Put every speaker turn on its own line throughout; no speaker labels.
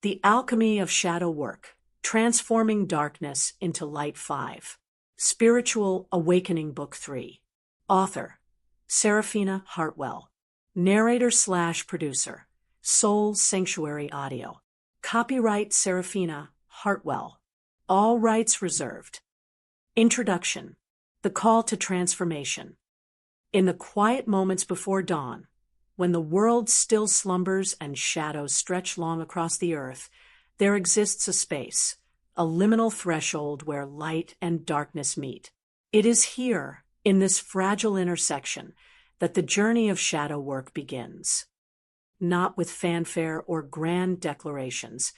The Alchemy of Shadow Work, Transforming Darkness into Light 5. Spiritual Awakening Book 3. Author, Seraphina Hartwell. Narrator/producer, Soul Sanctuary Audio. Copyright Seraphina Hartwell. All rights reserved. Introduction. The Call to Transformation. In the quiet moments before dawn, when the world still slumbers and shadows stretch long across the earth, there exists a space, a liminal threshold where light and darkness meet. It is here, in this fragile intersection, that the journey of shadow work begins. Not with fanfare or grand declarations,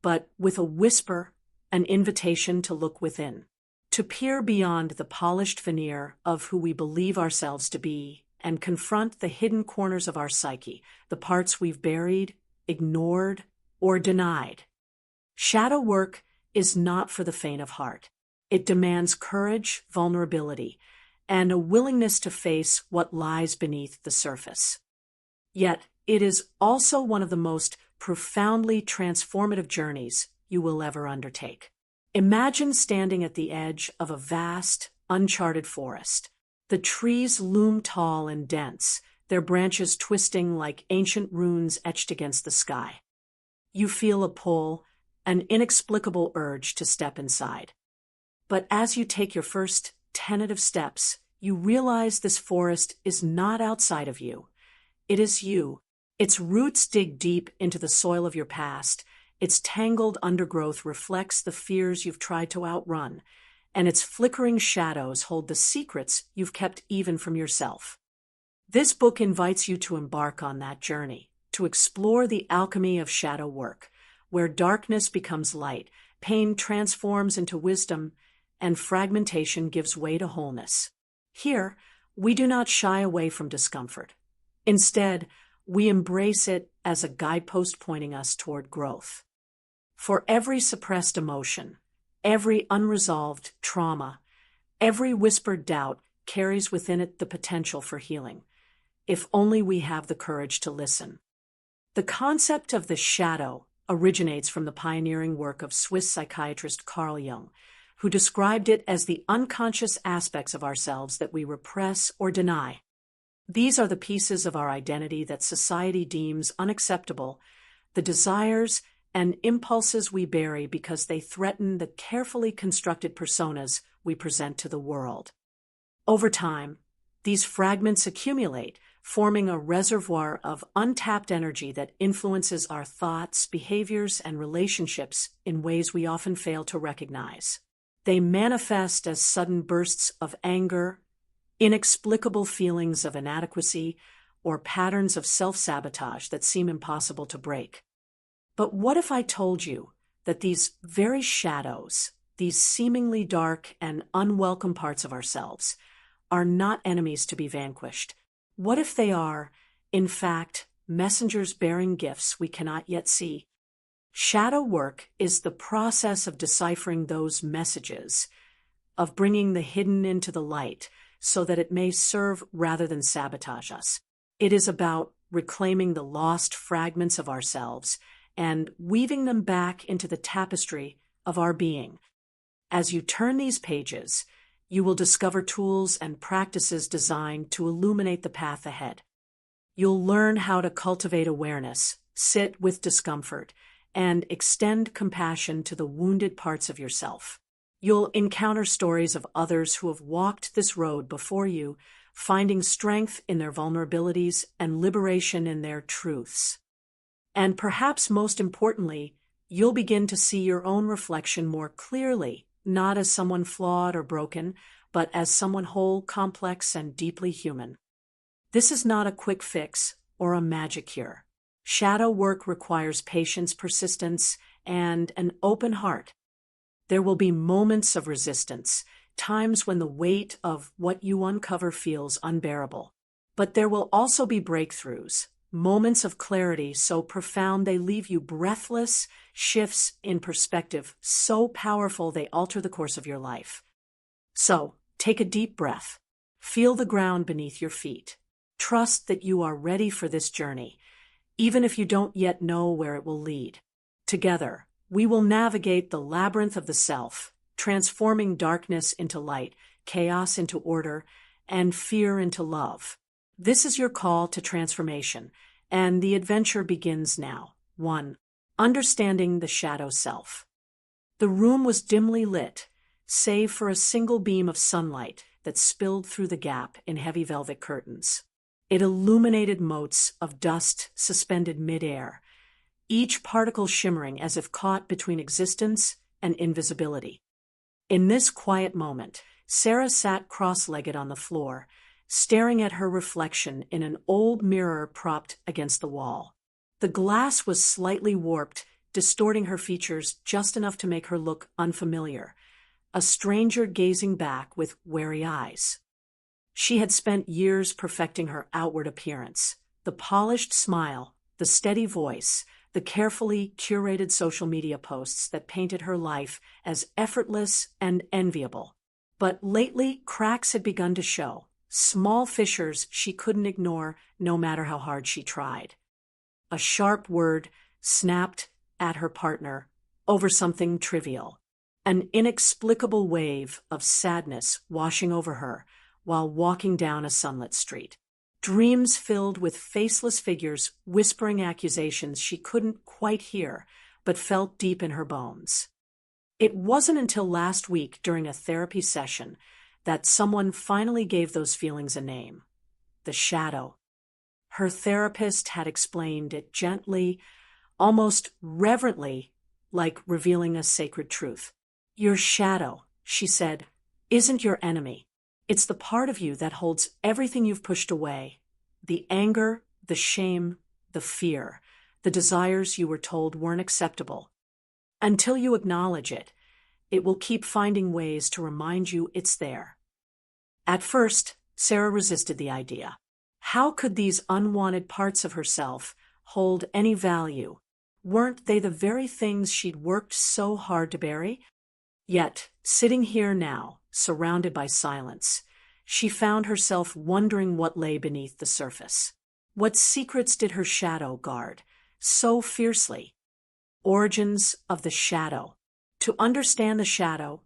but with a whisper, an invitation to look within, to peer beyond the polished veneer of who we believe ourselves to be and confront the hidden corners of our psyche, the parts we've buried, ignored, or denied. Shadow work is not for the faint of heart. It demands courage, vulnerability, and a willingness to face what lies beneath the surface. Yet, it is also one of the most profoundly transformative journeys you will ever undertake. Imagine standing at the edge of a vast, uncharted forest. The trees loom tall and dense, their branches twisting like ancient runes etched against the sky. You feel a pull, an inexplicable urge to step inside. But as you take your first tentative steps, you realize this forest is not outside of you. It is you. Its roots dig deep into the soil of your past. Its tangled undergrowth reflects the fears you've tried to outrun, and its flickering shadows hold the secrets you've kept even from yourself. This book invites you to embark on that journey, to explore the alchemy of shadow work, where darkness becomes light, pain transforms into wisdom, and fragmentation gives way to wholeness. Here, we do not shy away from discomfort. Instead, we embrace it as a guidepost pointing us toward growth. For every suppressed emotion, every unresolved trauma, every whispered doubt carries within it the potential for healing, if only we have the courage to listen. The concept of the shadow originates from the pioneering work of Swiss psychiatrist Carl Jung, who described it as the unconscious aspects of ourselves that we repress or deny. These are the pieces of our identity that society deems unacceptable, the desires and impulses we bury because they threaten the carefully constructed personas we present to the world. Over time, these fragments accumulate, forming a reservoir of untapped energy that influences our thoughts, behaviors, and relationships in ways we often fail to recognize. They manifest as sudden bursts of anger, inexplicable feelings of inadequacy, or patterns of self-sabotage that seem impossible to break. But what if I told you that these very shadows, these seemingly dark and unwelcome parts of ourselves, are not enemies to be vanquished? What if they are, in fact, messengers bearing gifts we cannot yet see? Shadow work is the process of deciphering those messages, of bringing the hidden into the light so that it may serve rather than sabotage us. It is about reclaiming the lost fragments of ourselves and weaving them back into the tapestry of our being. As you turn these pages, you will discover tools and practices designed to illuminate the path ahead. You'll learn how to cultivate awareness, sit with discomfort, and extend compassion to the wounded parts of yourself. You'll encounter stories of others who have walked this road before you, finding strength in their vulnerabilities and liberation in their truths. And perhaps most importantly, you'll begin to see your own reflection more clearly, not as someone flawed or broken, but as someone whole, complex, and deeply human. This is not a quick fix or a magic cure. Shadow work requires patience, persistence, and an open heart. There will be moments of resistance, times when the weight of what you uncover feels unbearable. But there will also be breakthroughs, moments of clarity so profound they leave you breathless, shifts in perspective so powerful they alter the course of your life. So, take a deep breath. Feel the ground beneath your feet. Trust that you are ready for this journey, even if you don't yet know where it will lead. Together, we will navigate the labyrinth of the self, transforming darkness into light, chaos into order, and fear into love. This is your call to transformation, and the adventure begins now. 1. Understanding the shadow self. The room was dimly lit, save for a single beam of sunlight that spilled through the gap in heavy velvet curtains. It illuminated motes of dust suspended midair, each particle shimmering as if caught between existence and invisibility. In this quiet moment, Sarah sat cross-legged on the floor, staring at her reflection in an old mirror propped against the wall. The glass was slightly warped, distorting her features just enough to make her look unfamiliar, a stranger gazing back with wary eyes. She had spent years perfecting her outward appearance, the polished smile, the steady voice, the carefully curated social media posts that painted her life as effortless and enviable. But lately, cracks had begun to show, small fissures she couldn't ignore no matter how hard she tried. A sharp word snapped at her partner over something trivial. An inexplicable wave of sadness washing over her while walking down a sunlit street. Dreams filled with faceless figures whispering accusations she couldn't quite hear, but felt deep in her bones. It wasn't until last week during a therapy session that someone finally gave those feelings a name. The shadow. Her therapist had explained it gently, almost reverently, like revealing a sacred truth. Your shadow, she said, isn't your enemy. It's the part of you that holds everything you've pushed away. The anger, the shame, the fear, the desires you were told weren't acceptable. Until you acknowledge it, it will keep finding ways to remind you it's there. At first, Sarah resisted the idea. How could these unwanted parts of herself hold any value? Weren't they the very things she'd worked so hard to bury? Yet, sitting here now, surrounded by silence, she found herself wondering what lay beneath the surface. What secrets did her shadow guard so fiercely? Origins of the shadow. To understand the shadow,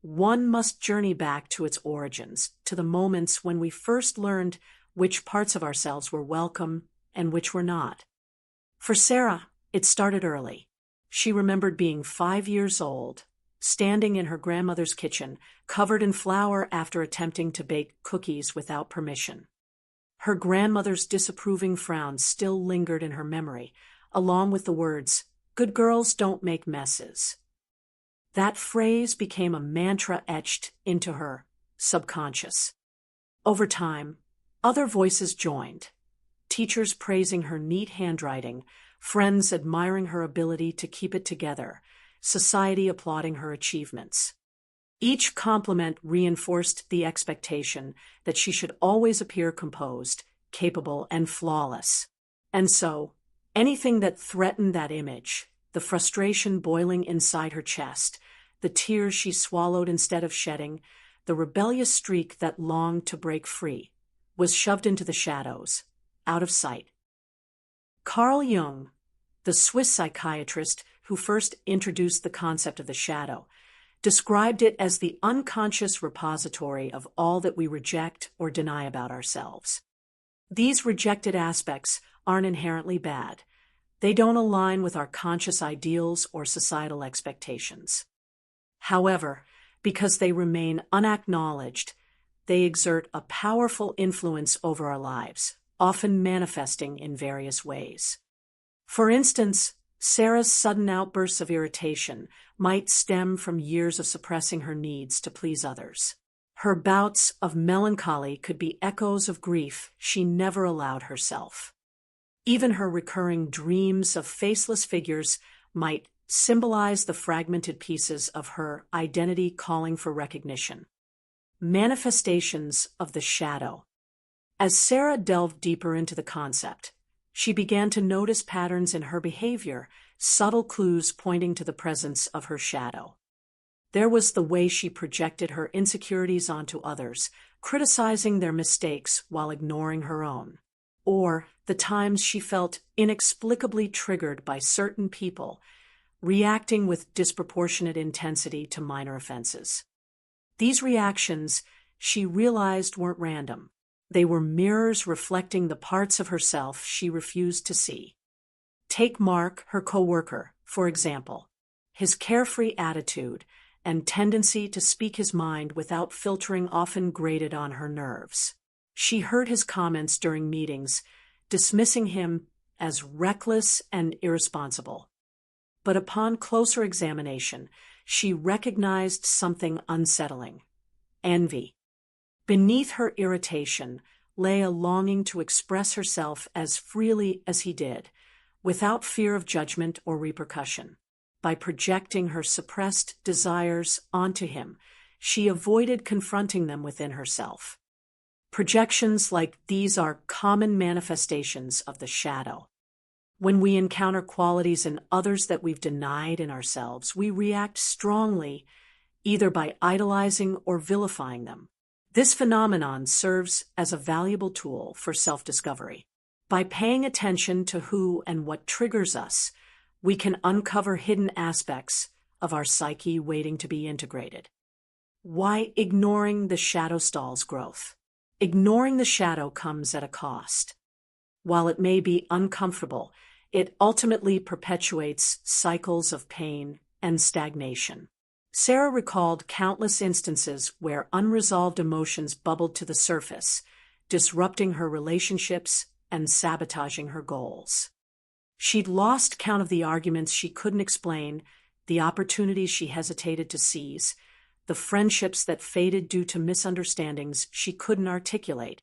one must journey back to its origins, to the moments when we first learned which parts of ourselves were welcome and which were not. For Sarah, it started early. She remembered being 5 years old, standing in her grandmother's kitchen, covered in flour after attempting to bake cookies without permission. Her grandmother's disapproving frown still lingered in her memory, along with the words, "Good girls don't make messes." That phrase became a mantra etched into her subconscious. Over time, other voices joined, teachers praising her neat handwriting, friends admiring her ability to keep it together, society applauding her achievements. Each compliment reinforced the expectation that she should always appear composed, capable, and flawless. And so, anything that threatened that image, the frustration boiling inside her chest, the tears she swallowed instead of shedding, the rebellious streak that longed to break free, was shoved into the shadows, out of sight. Carl Jung, the Swiss psychiatrist who first introduced the concept of the shadow, described it as the unconscious repository of all that we reject or deny about ourselves. These rejected aspects aren't inherently bad. They don't align with our conscious ideals or societal expectations. However, because they remain unacknowledged, they exert a powerful influence over our lives, often manifesting in various ways. For instance, Sarah's sudden outbursts of irritation might stem from years of suppressing her needs to please others. Her bouts of melancholy could be echoes of grief she never allowed herself. Even her recurring dreams of faceless figures might symbolize the fragmented pieces of her identity calling for recognition. Manifestations of the shadow. As Sarah delved deeper into the concept, she began to notice patterns in her behavior, subtle clues pointing to the presence of her shadow. There was the way she projected her insecurities onto others, criticizing their mistakes while ignoring her own. Or the times she felt inexplicably triggered by certain people, reacting with disproportionate intensity to minor offenses. These reactions, she realized, weren't random. They were mirrors reflecting the parts of herself she refused to see. Take Mark, her co-worker, for example. His carefree attitude and tendency to speak his mind without filtering often grated on her nerves. She heard his comments during meetings, dismissing him as reckless and irresponsible. But upon closer examination, she recognized something unsettling: envy. Beneath her irritation lay a longing to express herself as freely as he did, without fear of judgment or repercussion. By projecting her suppressed desires onto him, she avoided confronting them within herself. Projections like these are common manifestations of the shadow. When we encounter qualities in others that we've denied in ourselves, we react strongly, either by idolizing or vilifying them. This phenomenon serves as a valuable tool for self-discovery. By paying attention to who and what triggers us, we can uncover hidden aspects of our psyche waiting to be integrated. Why ignoring the shadow stalls growth? Ignoring the shadow comes at a cost. While it may be uncomfortable, it ultimately perpetuates cycles of pain and stagnation. Sarah recalled countless instances where unresolved emotions bubbled to the surface, disrupting her relationships and sabotaging her goals. She'd lost count of the arguments she couldn't explain, the opportunities she hesitated to seize, the friendships that faded due to misunderstandings she couldn't articulate.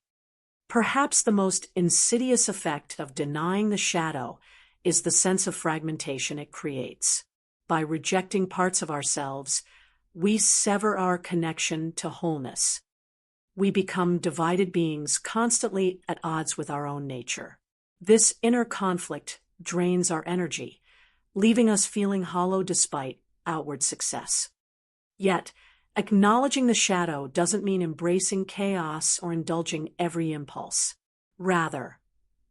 Perhaps the most insidious effect of denying the shadow is the sense of fragmentation it creates. By rejecting parts of ourselves, we sever our connection to wholeness. We become divided beings constantly at odds with our own nature. This inner conflict drains our energy, leaving us feeling hollow despite outward success. Yet, acknowledging the shadow doesn't mean embracing chaos or indulging every impulse. Rather,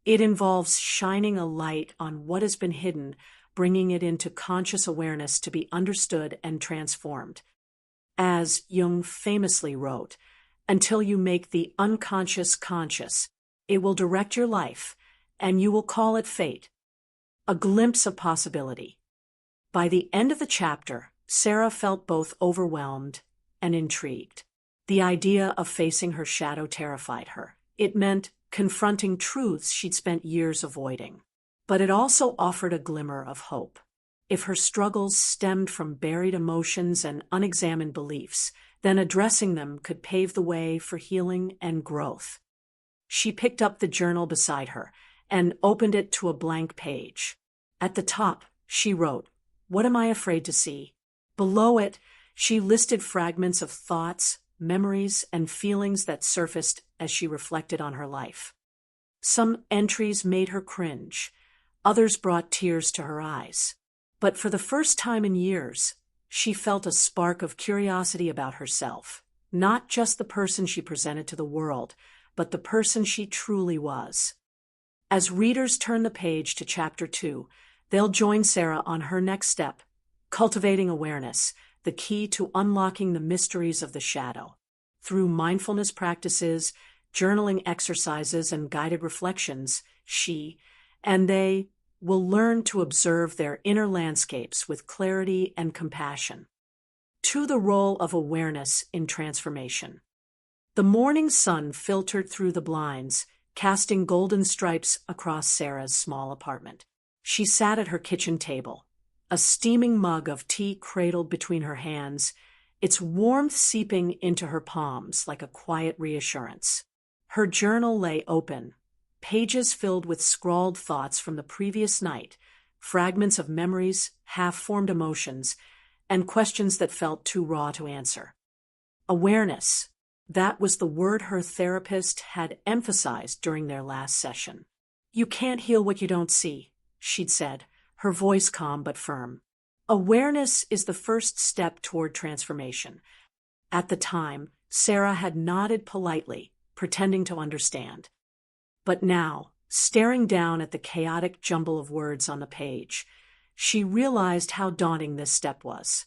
it involves shining a light on what has been hidden, bringing it into conscious awareness to be understood and transformed. As Jung famously wrote, "Until you make the unconscious conscious, it will direct your life, and you will call it fate." A glimpse of possibility. By the end of the chapter, Sarah felt both overwhelmed and intrigued. The idea of facing her shadow terrified her. It meant confronting truths she'd spent years avoiding. But it also offered a glimmer of hope. If her struggles stemmed from buried emotions and unexamined beliefs, then addressing them could pave the way for healing and growth. She picked up the journal beside her and opened it to a blank page. At the top, she wrote, "What am I afraid to see?" Below it, she listed fragments of thoughts, memories, and feelings that surfaced as she reflected on her life. Some entries made her cringe. Others brought tears to her eyes. But for the first time in years, she felt a spark of curiosity about herself, not just the person she presented to the world, but the person she truly was. As readers turn the page to Chapter 2, they'll join Sarah on her next step, cultivating awareness, the key to unlocking the mysteries of the shadow. Through mindfulness practices, journaling exercises, and guided reflections, she and they will learn to observe their inner landscapes with clarity and compassion. To the role of awareness in transformation. The morning sun filtered through the blinds, casting golden stripes across Sarah's small apartment. She sat at her kitchen table, a steaming mug of tea cradled between her hands, its warmth seeping into her palms like a quiet reassurance. Her journal lay open, pages filled with scrawled thoughts from the previous night, fragments of memories, half-formed emotions, and questions that felt too raw to answer. Awareness, that was the word her therapist had emphasized during their last session. "You can't heal what you don't see," she'd said, her voice calm but firm. Awareness is the first step toward transformation. At the time, Sarah had nodded politely, pretending to understand. But now, staring down at the chaotic jumble of words on the page, She realized how daunting this step was.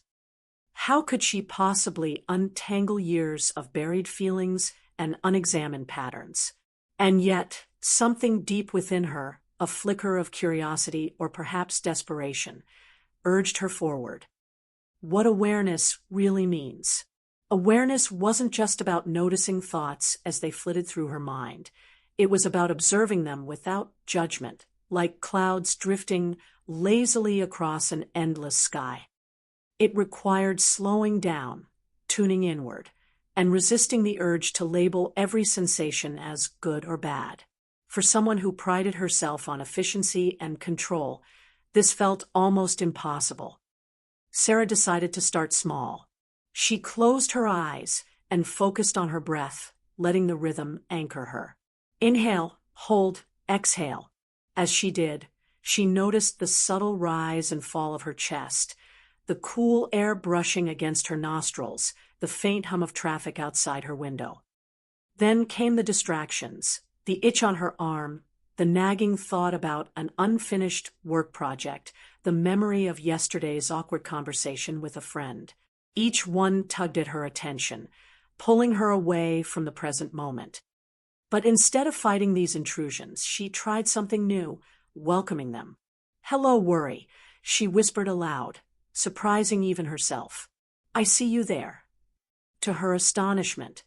How could she possibly untangle years of buried feelings and unexamined patterns? And yet, something deep within her, a flicker of curiosity or perhaps desperation, urged her forward. What awareness really means. Awareness wasn't just about noticing thoughts as they flitted through her mind. It was about observing them without judgment, like clouds drifting lazily across an endless sky. It required slowing down, tuning inward, and resisting the urge to label every sensation as good or bad. For someone who prided herself on efficiency and control, this felt almost impossible. Sarah decided to start small. She closed her eyes and focused on her breath, letting the rhythm anchor her. Inhale, hold, exhale. As she did, she noticed the subtle rise and fall of her chest, the cool air brushing against her nostrils, the faint hum of traffic outside her window. Then came the distractions, the itch on her arm, the nagging thought about an unfinished work project, the memory of yesterday's awkward conversation with a friend. Each one tugged at her attention, pulling her away from the present moment. But instead of fighting these intrusions, she tried something new, welcoming them. "Hello, worry," she whispered aloud, surprising even herself. "I see you there." To her astonishment,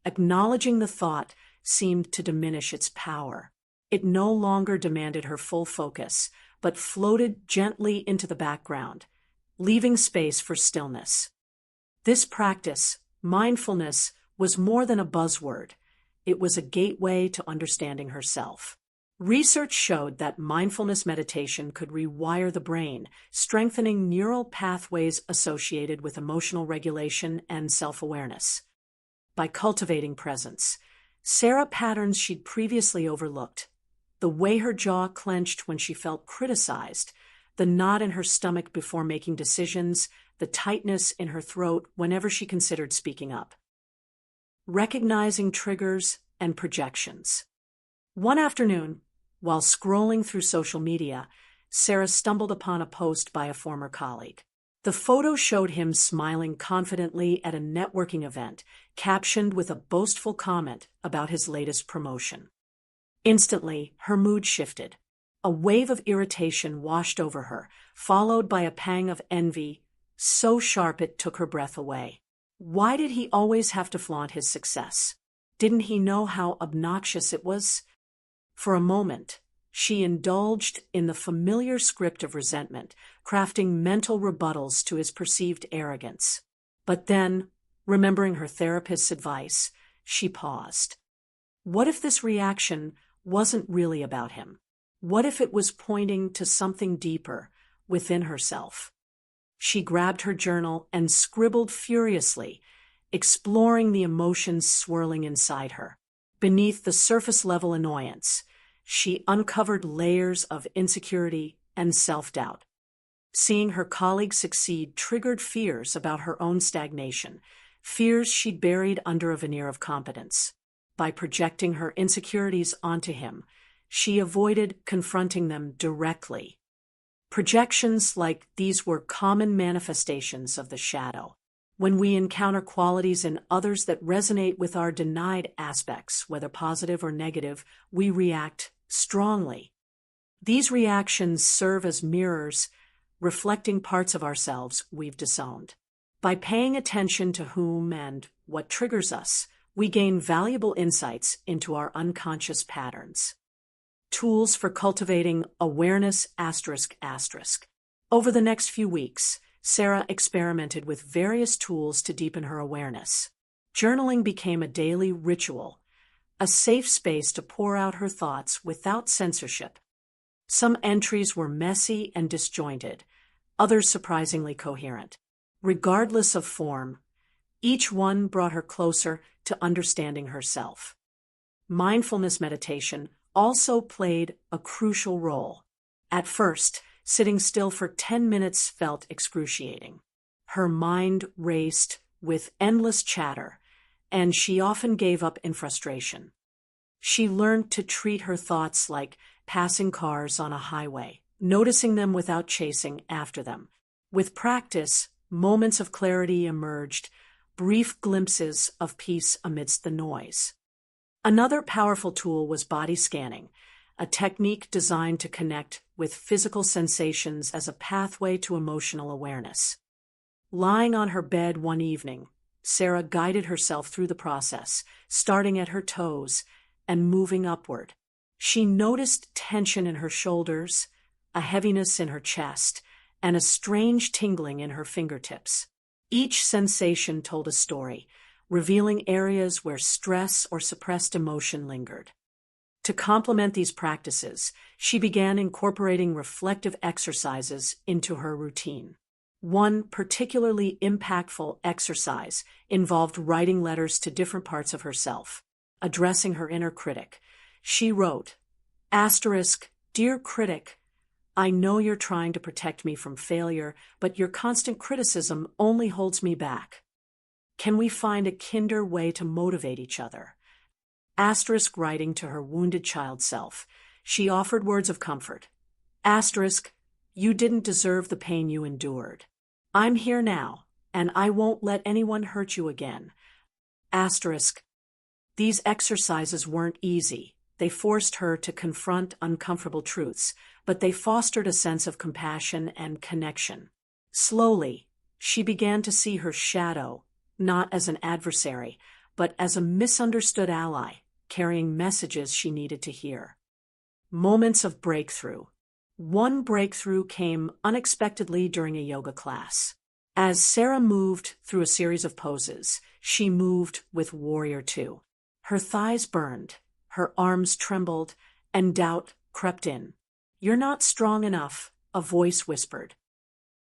acknowledging the thought seemed to diminish its power. It no longer demanded her full focus, but floated gently into the background, leaving space for stillness. This practice, mindfulness, was more than a buzzword. It was a gateway to understanding herself. Research showed that mindfulness meditation could rewire the brain, strengthening neural pathways associated with emotional regulation and self-awareness. By cultivating presence, Sarah patterns she'd previously overlooked. The way her jaw clenched when she felt criticized, the knot in her stomach before making decisions, the tightness in her throat whenever she considered speaking up. Recognizing triggers and projections. One afternoon, while scrolling through social media, Sarah stumbled upon a post by a former colleague. The photo showed him smiling confidently at a networking event, captioned with a boastful comment about his latest promotion. Instantly, her mood shifted. A wave of irritation washed over her, followed by a pang of envy, so sharp it took her breath away. Why did he always have to flaunt his success? Didn't he know how obnoxious it was? For a moment, she indulged in the familiar script of resentment, crafting mental rebuttals to his perceived arrogance. But then, remembering her therapist's advice, she paused. What if this reaction wasn't really about him? What if it was pointing to something deeper within herself? She grabbed her journal and scribbled furiously, exploring the emotions swirling inside her. Beneath the surface-level annoyance, she uncovered layers of insecurity and self-doubt. Seeing her colleague succeed triggered fears about her own stagnation, fears she'd buried under a veneer of competence. By projecting her insecurities onto him, she avoided confronting them directly. Projections like these were common manifestations of the shadow. When we encounter qualities in others that resonate with our denied aspects, whether positive or negative, we react strongly. These reactions serve as mirrors, reflecting parts of ourselves we've disowned. By paying attention to whom and what triggers us, we gain valuable insights into our unconscious patterns. Tools for cultivating awareness ***. Over the next few weeks, Sarah experimented with various tools to deepen her awareness. Journaling became a daily ritual, a safe space to pour out her thoughts without censorship. Some entries were messy and disjointed, others surprisingly coherent. Regardless of form, each one brought her closer to understanding herself. Mindfulness meditation also played a crucial role. At first, sitting still for 10 minutes felt excruciating. Her mind raced with endless chatter, and she often gave up in frustration. She learned to treat her thoughts like passing cars on a highway, noticing them without chasing after them. With practice, moments of clarity emerged, brief glimpses of peace amidst the noise. Another powerful tool was body scanning, a technique designed to connect with physical sensations as a pathway to emotional awareness. Lying on her bed one evening, Sarah guided herself through the process, starting at her toes and moving upward. She noticed tension in her shoulders, a heaviness in her chest, and a strange tingling in her fingertips. Each sensation told a story, revealing areas where stress or suppressed emotion lingered. To complement these practices, she began incorporating reflective exercises into her routine. One particularly impactful exercise involved writing letters to different parts of herself, addressing her inner critic. She wrote, "Dear critic, I know you're trying to protect me from failure, but your constant criticism only holds me back. Can we find a kinder way to motivate each other?" Writing to her wounded child self, she offered words of comfort. "You didn't deserve the pain you endured. I'm here now, and I won't let anyone hurt you again." These exercises weren't easy. They forced her to confront uncomfortable truths, but they fostered a sense of compassion and connection. Slowly, she began to see her shadow, not as an adversary, but as a misunderstood ally, carrying messages she needed to hear. Moments of breakthrough. One breakthrough came unexpectedly during a yoga class. As Sarah moved through a series of poses, she moved with Warrior Two. Her thighs burned, her arms trembled, and doubt crept in. "You're not strong enough," a voice whispered.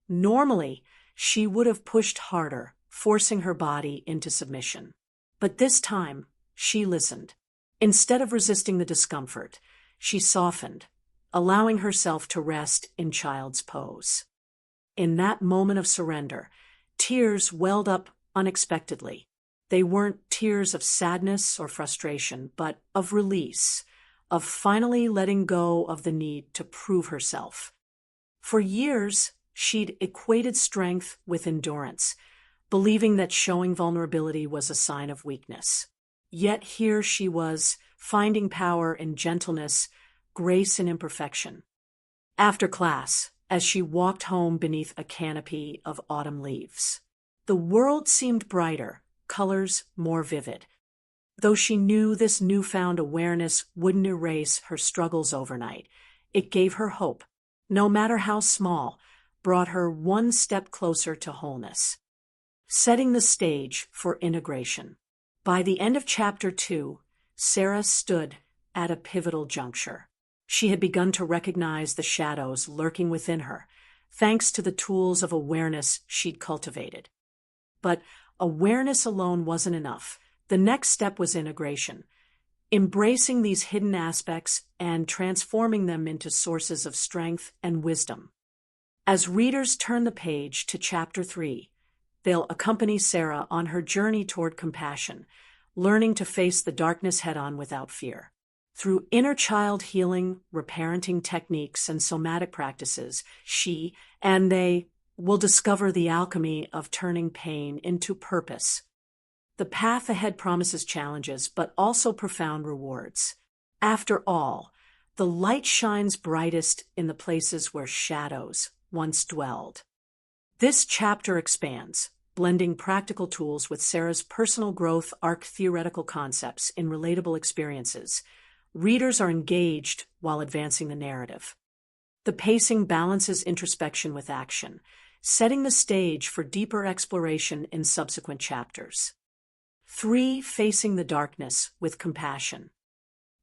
Normally, she would have pushed harder, forcing her body into submission. But this time, she listened. Instead of resisting the discomfort, she softened, allowing herself to rest in child's pose. In that moment of surrender, tears welled up unexpectedly. They weren't tears of sadness or frustration, but of release, of finally letting go of the need to prove herself. For years, she'd equated strength with endurance, believing that showing vulnerability was a sign of weakness. Yet here she was, finding power in gentleness, grace in imperfection. After class, as she walked home beneath a canopy of autumn leaves, the world seemed brighter, colors more vivid. Though she knew this newfound awareness wouldn't erase her struggles overnight, it gave her hope, no matter how small, brought her one step closer to wholeness. Setting the stage for integration. By the end of Chapter 2, Sarah stood at a pivotal juncture. She had begun to recognize the shadows lurking within her, thanks to the tools of awareness she'd cultivated. But awareness alone wasn't enough. The next step was integration, embracing these hidden aspects and transforming them into sources of strength and wisdom. As readers turn the page to Chapter 3, they'll accompany Sarah on her journey toward compassion, learning to face the darkness head-on without fear. Through inner child healing, reparenting techniques, and somatic practices, she and they will discover the alchemy of turning pain into purpose. The path ahead promises challenges, but also profound rewards. After all, the light shines brightest in the places where shadows once dwelled. This chapter expands, blending practical tools with Sarah's personal growth arc theoretical concepts in relatable experiences. Readers are engaged while advancing the narrative. The pacing balances introspection with action, setting the stage for deeper exploration in subsequent chapters. 3. Facing the darkness with compassion.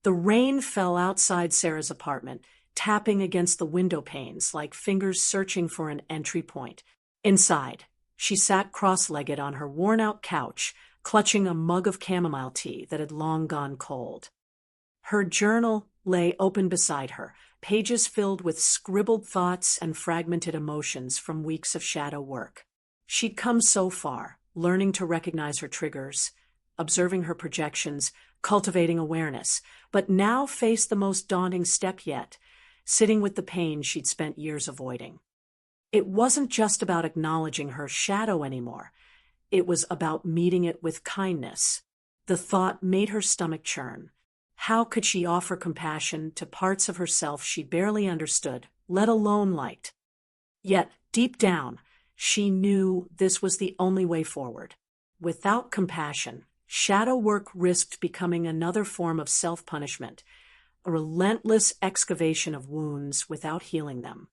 The rain fell outside Sarah's apartment, tapping against the window panes like fingers searching for an entry point. Inside, she sat cross-legged on her worn-out couch, clutching a mug of chamomile tea that had long gone cold. Her journal lay open beside her, pages filled with scribbled thoughts and fragmented emotions from weeks of shadow work. She'd come so far, learning to recognize her triggers, observing her projections, cultivating awareness, but now faced the most daunting step yet, sitting with the pain she'd spent years avoiding. It wasn't just about acknowledging her shadow anymore. It was about meeting it with kindness. The thought made her stomach churn. How could she offer compassion to parts of herself she barely understood, let alone liked? Yet, deep down, she knew this was the only way forward. Without compassion, shadow work risked becoming another form of self-punishment, a relentless excavation of wounds without healing them.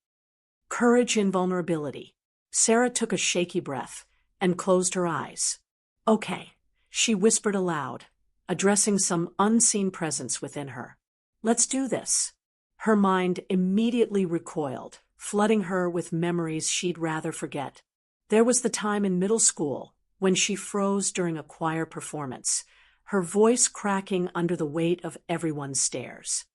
Courage in vulnerability. Sarah took a shaky breath and closed her eyes. "Okay," she whispered aloud, addressing some unseen presence within her. "Let's do this." Her mind immediately recoiled, flooding her with memories she'd rather forget. There was the time in middle school when she froze during a choir performance, her voice cracking under the weight of everyone's stares.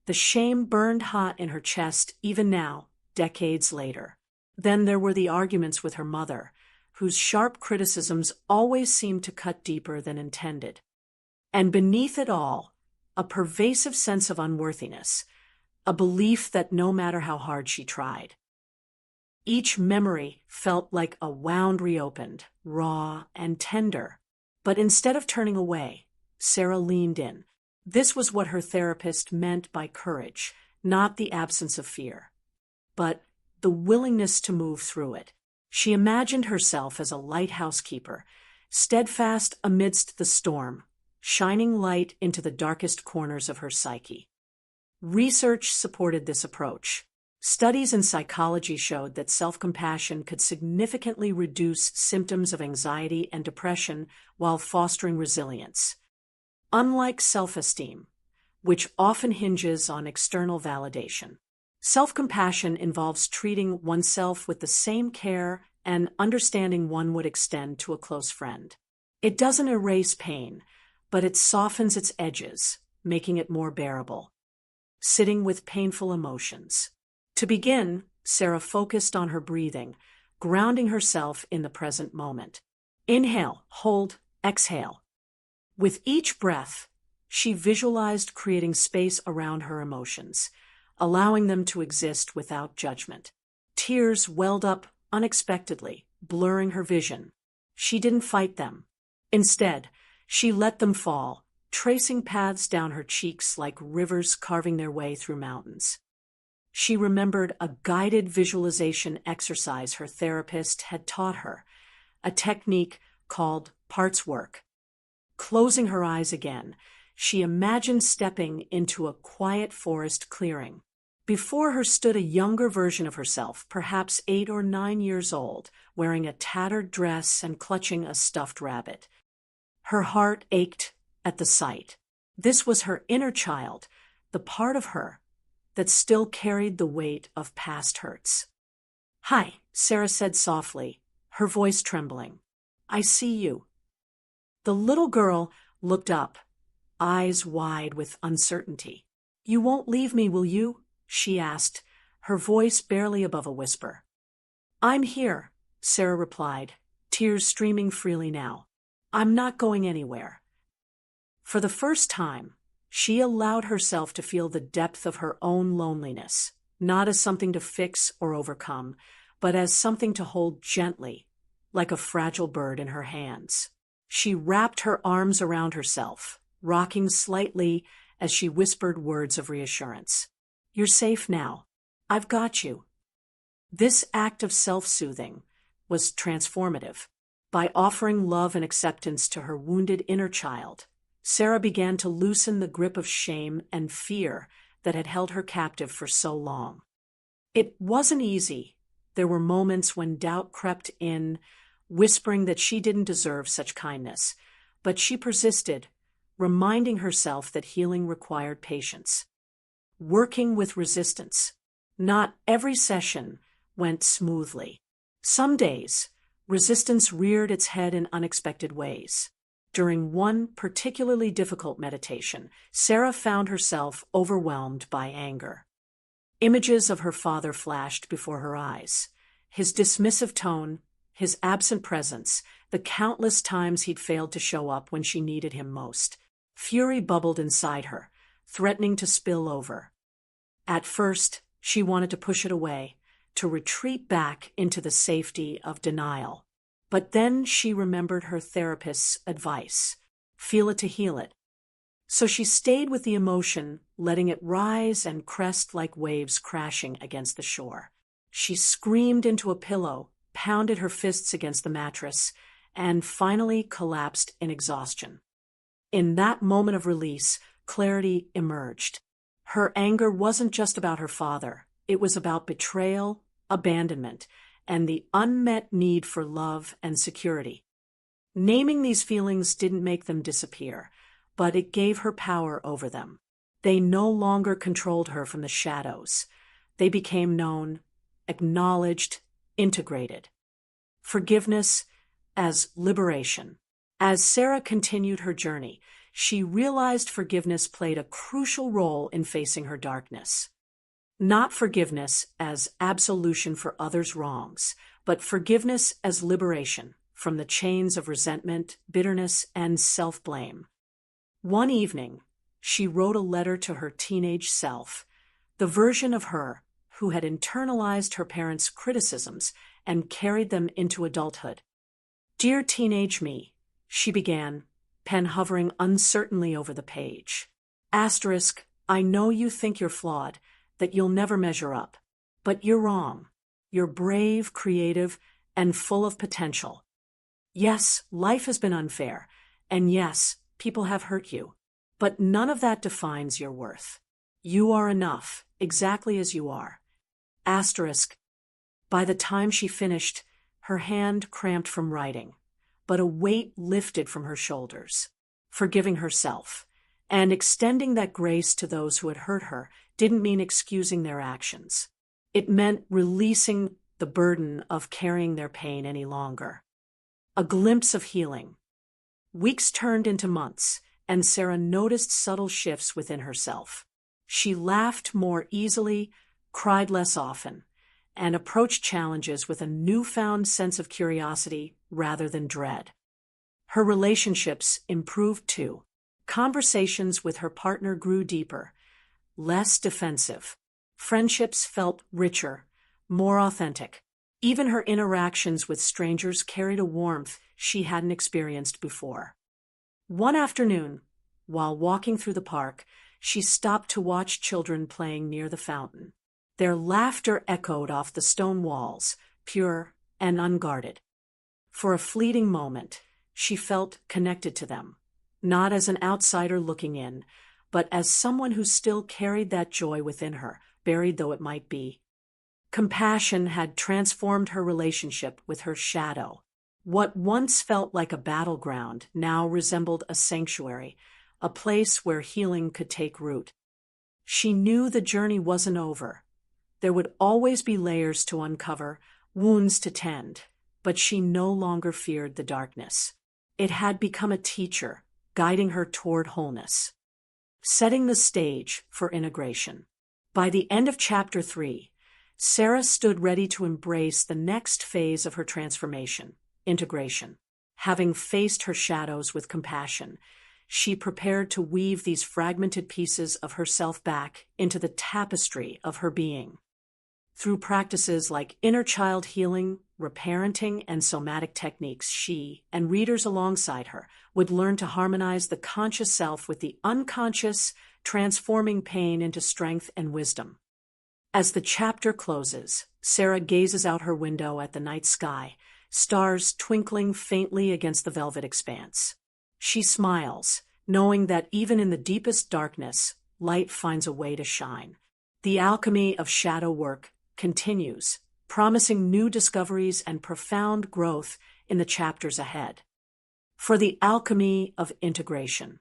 The shame burned hot in her chest even now, decades later. Then there were the arguments with her mother, whose sharp criticisms always seemed to cut deeper than intended. And beneath it all, a pervasive sense of unworthiness, a belief that no matter how hard she tried. Each memory felt like a wound reopened, raw and tender. But instead of turning away, Sarah leaned in. This was what her therapist meant by courage, not the absence of fear, but the willingness to move through it. She imagined herself as a lighthouse keeper, steadfast amidst the storm, shining light into the darkest corners of her psyche. Research supported this approach. Studies in psychology showed that self-compassion could significantly reduce symptoms of anxiety and depression while fostering resilience. Unlike self-esteem, which often hinges on external validation, self-compassion involves treating oneself with the same care and understanding one would extend to a close friend. It doesn't erase pain, but it softens its edges, making it more bearable. Sitting with painful emotions. To begin, Sarah focused on her breathing, grounding herself in the present moment. Inhale, hold, exhale. With each breath, she visualized creating space around her emotions, allowing them to exist without judgment. Tears welled up unexpectedly, blurring her vision. She didn't fight them. Instead, she let them fall, tracing paths down her cheeks like rivers carving their way through mountains. She remembered a guided visualization exercise her therapist had taught her, a technique called parts work. Closing her eyes again, she imagined stepping into a quiet forest clearing. Before her stood a younger version of herself, perhaps 8 or 9 years old, wearing a tattered dress and clutching a stuffed rabbit. Her heart ached at the sight. This was her inner child, the part of her that still carried the weight of past hurts. "Hi," Sarah said softly, her voice trembling. "I see you." The little girl looked up, eyes wide with uncertainty. "You won't leave me, will you?" she asked, her voice barely above a whisper. "I'm here," Sarah replied, tears streaming freely now. "I'm not going anywhere." For the first time, she allowed herself to feel the depth of her own loneliness, not as something to fix or overcome, but as something to hold gently, like a fragile bird in her hands. She wrapped her arms around herself, rocking slightly as she whispered words of reassurance. "You're safe now. I've got you." This act of self-soothing was transformative. By offering love and acceptance to her wounded inner child, Sarah began to loosen the grip of shame and fear that had held her captive for so long. It wasn't easy. There were moments when doubt crept in, whispering that she didn't deserve such kindness, but she persisted, reminding herself that healing required patience. Working with resistance. Not every session went smoothly. Some days, resistance reared its head in unexpected ways. During one particularly difficult meditation, Sarah found herself overwhelmed by anger. Images of her father flashed before her eyes. His dismissive tone, his absent presence, the countless times he'd failed to show up when she needed him most. Fury bubbled inside her, threatening to spill over. At first, she wanted to push it away, to retreat back into the safety of denial. But then she remembered her therapist's advice: feel it to heal it. So she stayed with the emotion, letting it rise and crest like waves crashing against the shore. She screamed into a pillow, pounded her fists against the mattress, and finally collapsed in exhaustion. In that moment of release, clarity emerged. Her anger wasn't just about her father. It was about betrayal, abandonment, and the unmet need for love and security. Naming these feelings didn't make them disappear, but it gave her power over them. They no longer controlled her from the shadows. They became known, acknowledged, integrated. Forgiveness as liberation. As Sarah continued her journey, she realized forgiveness played a crucial role in facing her darkness. Not forgiveness as absolution for others' wrongs, but forgiveness as liberation from the chains of resentment, bitterness, and self-blame. One evening, she wrote a letter to her teenage self, the version of her who had internalized her parents' criticisms and carried them into adulthood. "Dear teenage me," she began, pen hovering uncertainly over the page. Asterisk, "I know you think you're flawed, that you'll never measure up. But you're wrong. You're brave, creative, and full of potential. Yes, life has been unfair, and yes, people have hurt you. But none of that defines your worth. You are enough, exactly as you are." Asterisk. By the time she finished, her hand cramped from writing, but a weight lifted from her shoulders. Forgiving herself and extending that grace to those who had hurt her didn't mean excusing their actions. It meant releasing the burden of carrying their pain any longer. A glimpse of healing. Weeks turned into months, and Sarah noticed subtle shifts within herself. She laughed more easily, cried less often, and approached challenges with a newfound sense of curiosity rather than dread. Her relationships improved too. Conversations with her partner grew deeper, less defensive. Friendships felt richer, more authentic. Even her interactions with strangers carried a warmth she hadn't experienced before. One afternoon, while walking through the park, she stopped to watch children playing near the fountain. Their laughter echoed off the stone walls, pure and unguarded. For a fleeting moment, she felt connected to them, not as an outsider looking in, but as someone who still carried that joy within her, buried though it might be. Compassion had transformed her relationship with her shadow. What once felt like a battleground now resembled a sanctuary, a place where healing could take root. She knew the journey wasn't over. There would always be layers to uncover, wounds to tend, but she no longer feared the darkness. It had become a teacher, guiding her toward wholeness. Setting the stage for integration. By the end of Chapter 3, Sarah stood ready to embrace the next phase of her transformation, integration. Having faced her shadows with compassion, she prepared to weave these fragmented pieces of herself back into the tapestry of her being. Through practices like inner child healing, reparenting, and somatic techniques, she, and readers alongside her, would learn to harmonize the conscious self with the unconscious, transforming pain into strength and wisdom. As the chapter closes, Sarah gazes out her window at the night sky, stars twinkling faintly against the velvet expanse. She smiles, knowing that even in the deepest darkness, light finds a way to shine. The alchemy of shadow work continues, promising new discoveries and profound growth in the chapters ahead. For the alchemy of integration.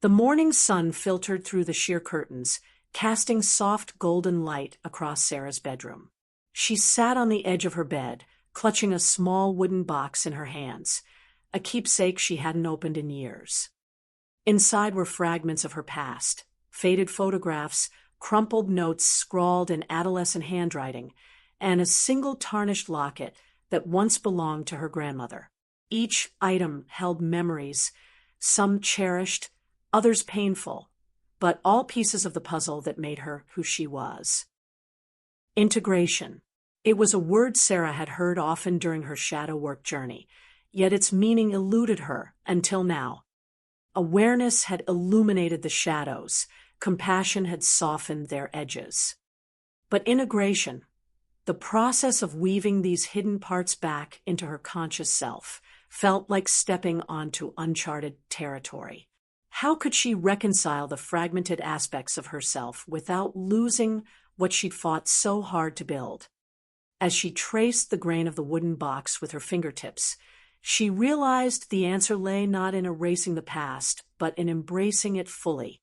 The morning sun filtered through the sheer curtains, casting soft golden light across Sarah's bedroom. She sat on the edge of her bed, clutching a small wooden box in her hands, a keepsake she hadn't opened in years. Inside were fragments of her past, faded photographs, crumpled notes scrawled in adolescent handwriting, and a single tarnished locket that once belonged to her grandmother. Each item held memories, some cherished, others painful, but all pieces of the puzzle that made her who she was. Integration. It was a word Sarah had heard often during her shadow work journey, yet its meaning eluded her until now. Awareness had illuminated the shadows, compassion had softened their edges. But integration, the process of weaving these hidden parts back into her conscious self, felt like stepping onto uncharted territory. How could she reconcile the fragmented aspects of herself without losing what she'd fought so hard to build? As she traced the grain of the wooden box with her fingertips, she realized the answer lay not in erasing the past, but in embracing it fully.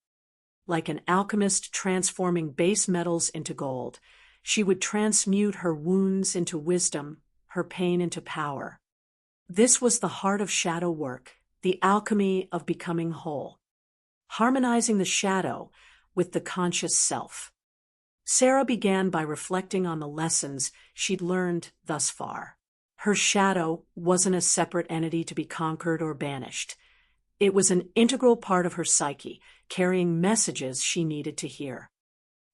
Like an alchemist transforming base metals into gold, she would transmute her wounds into wisdom, her pain into power. This was the heart of shadow work, the alchemy of becoming whole, harmonizing the shadow with the conscious self. Sarah began by reflecting on the lessons she'd learned thus far. Her shadow wasn't a separate entity to be conquered or banished. It was an integral part of her psyche, carrying messages she needed to hear.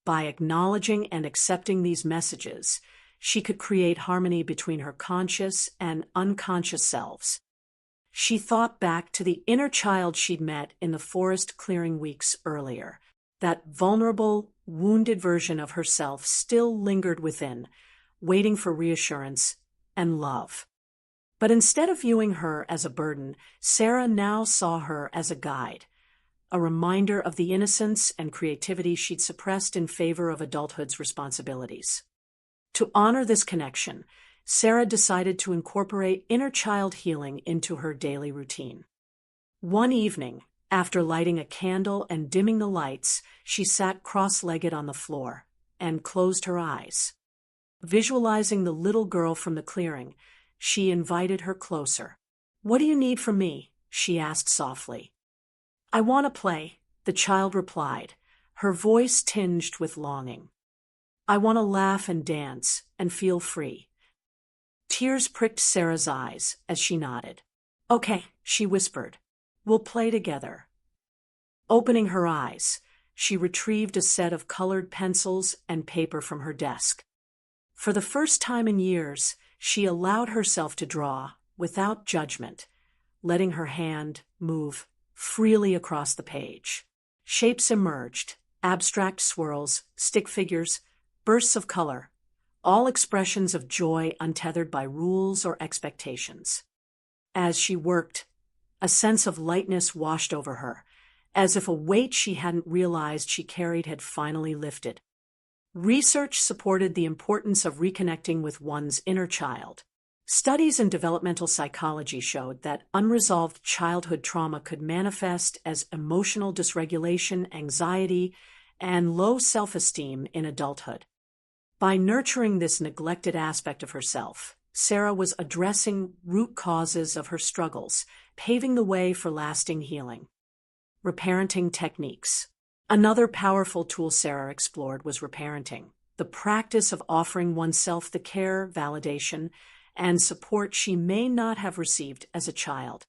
By acknowledging and accepting these messages, she could create harmony between her conscious and unconscious selves. She thought back to the inner child she'd met in the forest clearing weeks earlier. That vulnerable, wounded version of herself still lingered within, waiting for reassurance and love. But instead of viewing her as a burden, Sarah now saw her as a guide, a reminder of the innocence and creativity she'd suppressed in favor of adulthood's responsibilities. To honor this connection, Sarah decided to incorporate inner child healing into her daily routine. One evening, after lighting a candle and dimming the lights, she sat cross-legged on the floor and closed her eyes. Visualizing the little girl from the clearing, she invited her closer. "What do you need from me?" she asked softly. "I want to play," the child replied, her voice tinged with longing. "I want to laugh and dance and feel free." Tears pricked Sarah's eyes as she nodded. "Okay," she whispered. "We'll play together." Opening her eyes, she retrieved a set of colored pencils and paper from her desk. For the first time in years, she allowed herself to draw without judgment, letting her hand move freely across the page. Shapes emerged, abstract swirls, stick figures, bursts of color, all expressions of joy untethered by rules or expectations. As she worked, a sense of lightness washed over her, as if a weight she hadn't realized she carried had finally lifted. Research supported the importance of reconnecting with one's inner child. Studies in developmental psychology showed that unresolved childhood trauma could manifest as emotional dysregulation, anxiety, and low self-esteem in adulthood. By nurturing this neglected aspect of herself, Sarah was addressing root causes of her struggles, paving the way for lasting healing. Reparenting techniques. Another powerful tool Sarah explored was reparenting, the practice of offering oneself the care, validation, and support she may not have received as a child.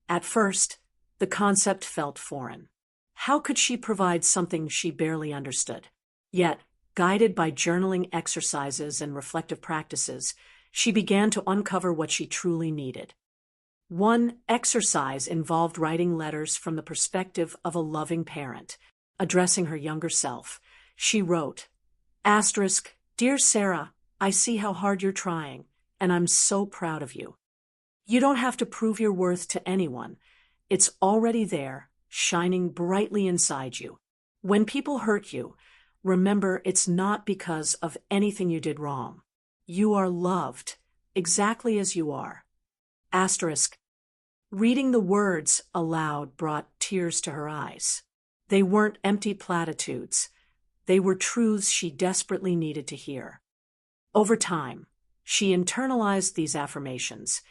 At first, the concept felt foreign. How could she provide something she barely understood? Yet, guided by journaling exercises and reflective practices, she began to uncover what she truly needed. One exercise involved writing letters from the perspective of a loving parent, addressing her younger self. She wrote, "Dear Sarah, I see how hard you're trying, and I'm so proud of you. You don't have to prove your worth to anyone. It's already there, shining brightly inside you. When people hurt you, remember it's not because of anything you did wrong. You are loved, exactly as you are." Reading the words aloud brought tears to her eyes. They weren't empty platitudes. They were truths she desperately needed to hear. Over time, she internalized these affirmations,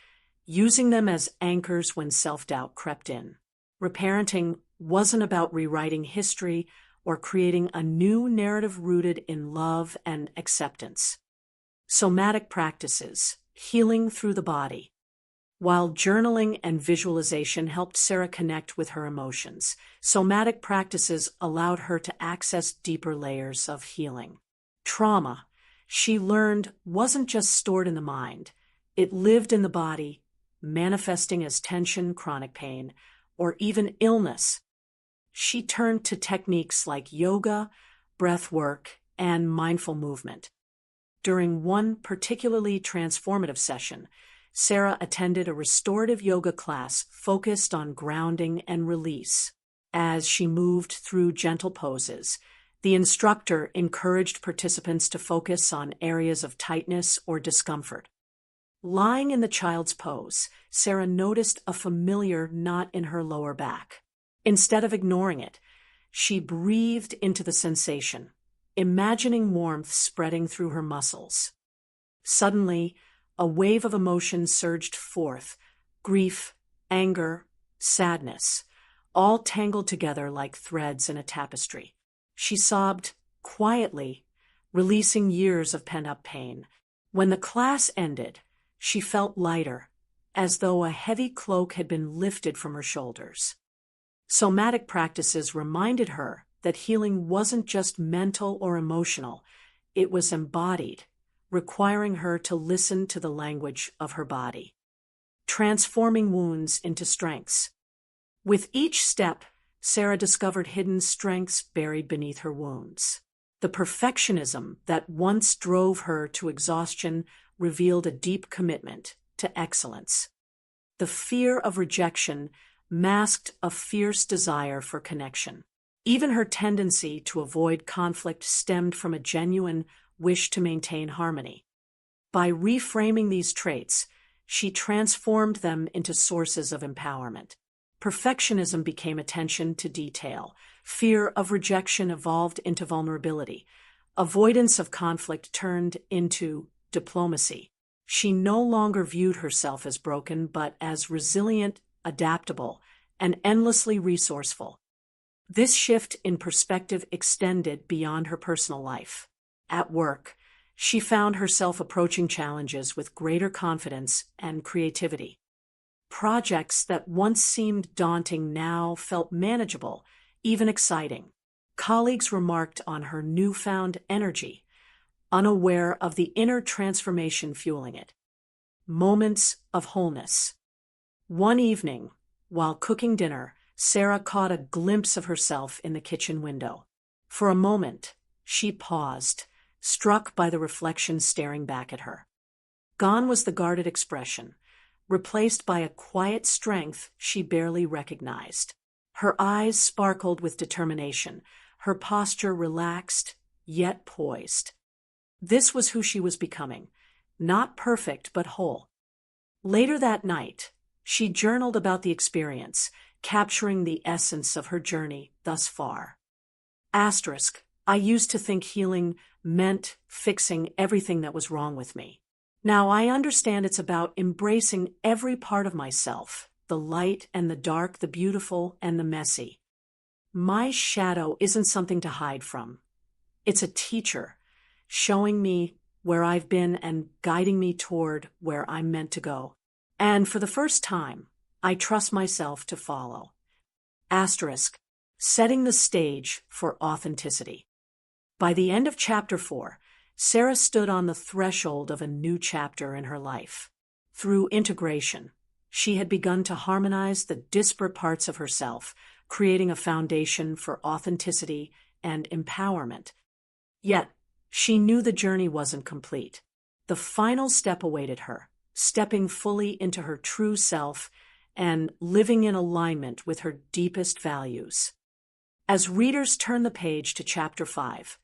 using them as anchors when self-doubt crept in. Reparenting wasn't about rewriting history or creating a new narrative rooted in love and acceptance. Somatic practices, healing through the body. While journaling and visualization helped Sarah connect with her emotions, somatic practices allowed her to access deeper layers of healing. Trauma, she learned, wasn't just stored in the mind. It lived in the body, manifesting as tension, chronic pain, or even illness. She turned to techniques like yoga, breath work, and mindful movement. During one particularly transformative session, Sarah attended a restorative yoga class focused on grounding and release. As she moved through gentle poses, the instructor encouraged participants to focus on areas of tightness or discomfort. Lying in the child's pose, Sarah noticed a familiar knot in her lower back. Instead of ignoring it, she breathed into the sensation, imagining warmth spreading through her muscles. Suddenly, a wave of emotion surged forth: grief, anger, sadness, all tangled together like threads in a tapestry. She sobbed quietly, releasing years of pent-up pain. When the class ended, she felt lighter, as though a heavy cloak had been lifted from her shoulders. Somatic practices reminded her that healing wasn't just mental or emotional, it was embodied, requiring her to listen to the language of her body, transforming wounds into strengths. With each step, Sarah discovered hidden strengths buried beneath her wounds. The perfectionism that once drove her to exhaustion revealed a deep commitment to excellence. The fear of rejection masked a fierce desire for connection. Even her tendency to avoid conflict stemmed from a genuine wish to maintain harmony. By reframing these traits, she transformed them into sources of empowerment. Perfectionism became attention to detail. Fear of rejection evolved into vulnerability. Avoidance of conflict turned into diplomacy. She no longer viewed herself as broken, but as resilient, adaptable, and endlessly resourceful. This shift in perspective extended beyond her personal life. At work, she found herself approaching challenges with greater confidence and creativity. Projects that once seemed daunting now felt manageable, even exciting. Colleagues remarked on her newfound energy, unaware of the inner transformation fueling it. Moments of wholeness. One evening, while cooking dinner, Sarah caught a glimpse of herself in the kitchen window. For a moment, she paused, struck by the reflection staring back at her. Gone was the guarded expression, replaced by a quiet strength she barely recognized. Her eyes sparkled with determination, her posture relaxed, yet poised. This was who she was becoming, not perfect but whole. Later that night, she journaled about the experience, capturing the essence of her journey thus far. Asterisk, I used to think healing meant fixing everything that was wrong with me. Now I understand it's about embracing every part of myself, the light and the dark, the beautiful and the messy. My shadow isn't something to hide from. It's a teacher, showing me where I've been and guiding me toward where I'm meant to go. And for the first time, I trust myself to follow. Asterisk, setting the stage for authenticity. By the end of Chapter 4, Sarah stood on the threshold of a new chapter in her life. Through integration, she had begun to harmonize the disparate parts of herself, creating a foundation for authenticity and empowerment. Yet, she knew the journey wasn't complete. The final step awaited her, stepping fully into her true self and living in alignment with her deepest values. As readers turn the page to Chapter 5,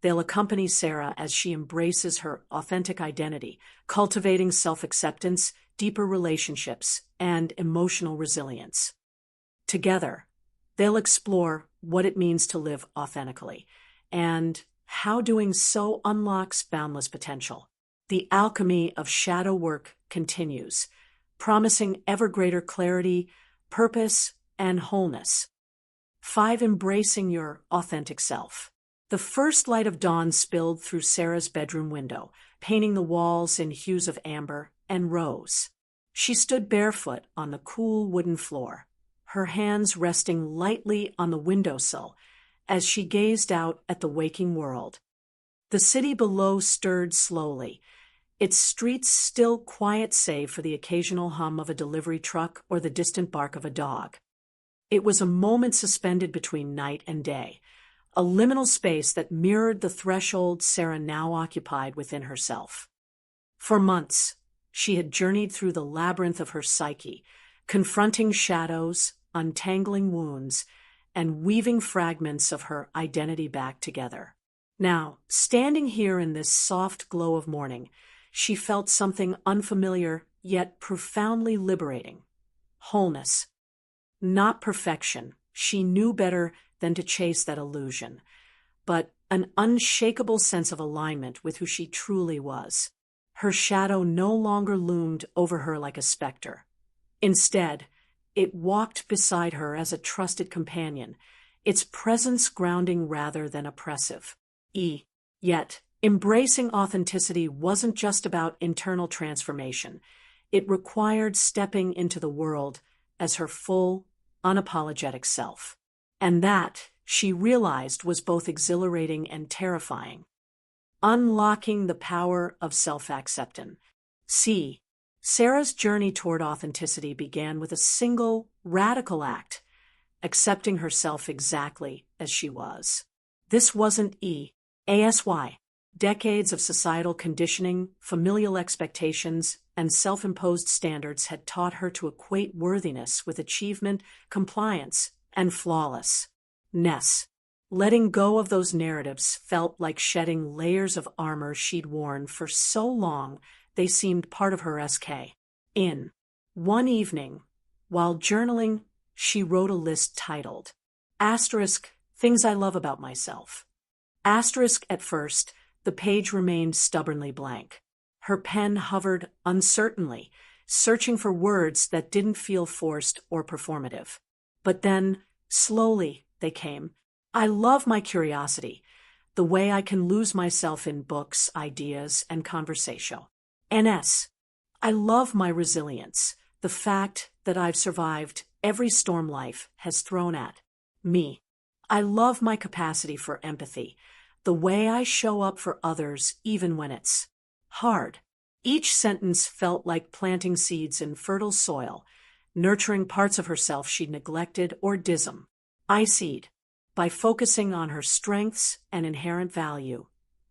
they'll accompany Sarah as she embraces her authentic identity, cultivating self-acceptance, deeper relationships, and emotional resilience. Together, they'll explore what it means to live authentically and how doing so unlocks boundless potential. The alchemy of shadow work continues, promising ever greater clarity, purpose, and wholeness. 5. Embracing your authentic self. The first light of dawn spilled through Sarah's bedroom window, painting the walls in hues of amber and rose. She stood barefoot on the cool wooden floor, her hands resting lightly on the windowsill as she gazed out at the waking world. The city below stirred slowly, its streets still quiet save for the occasional hum of a delivery truck or the distant bark of a dog. It was a moment suspended between night and day, a liminal space that mirrored the threshold Sarah now occupied within herself. For months, she had journeyed through the labyrinth of her psyche, confronting shadows, untangling wounds, and weaving fragments of her identity back together. Now, standing here in this soft glow of morning, she felt something unfamiliar yet profoundly liberating. Wholeness. Not perfection, she knew better than to chase that illusion, but an unshakable sense of alignment with who she truly was. Her shadow no longer loomed over her like a specter. Instead, it walked beside her as a trusted companion, its presence grounding rather than oppressive. Yet, embracing authenticity wasn't just about internal transformation. It required stepping into the world as her full, unapologetic self. And that, she realized, was both exhilarating and terrifying. Unlocking the power of self-acceptance. Sarah's journey toward authenticity began with a single, radical act, accepting herself exactly as she was. This wasn't ASY. Decades of societal conditioning, familial expectations, and self-imposed standards had taught her to equate worthiness with achievement, compliance, and flawlessness. Letting go of those narratives felt like shedding layers of armor she'd worn for so long they seemed part of her SK. In one evening, while journaling, she wrote a list titled, Things I Love About Myself. At first, the page remained stubbornly blank. Her pen hovered uncertainly, searching for words that didn't feel forced or performative. But then, slowly, they came. I love my curiosity, the way I can lose myself in books, ideas, and conversation. I love my resilience, the fact that I've survived every storm life has thrown at me. I love my capacity for empathy, the way I show up for others even when it's hard. Each sentence felt like planting seeds in fertile soil, nurturing parts of herself she'd neglected or seed. By focusing on her strengths and inherent value,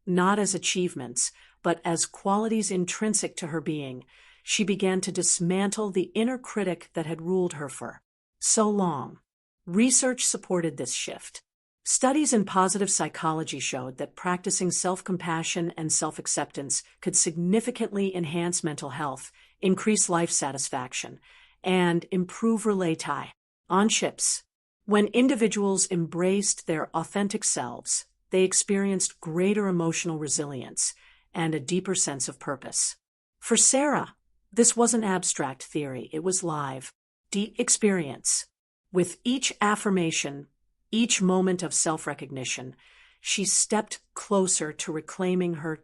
not as achievements, but as qualities intrinsic to her being, she began to dismantle the inner critic that had ruled her for so long. Research supported this shift. Studies in positive psychology showed that practicing self-compassion and self-acceptance could significantly enhance mental health, increase life satisfaction, and improve relationships. When individuals embraced their authentic selves, they experienced greater emotional resilience and a deeper sense of purpose. For Sarah, this wasn't abstract theory, it was live, deep experience. With each affirmation, each moment of self-recognition, she stepped closer to reclaiming her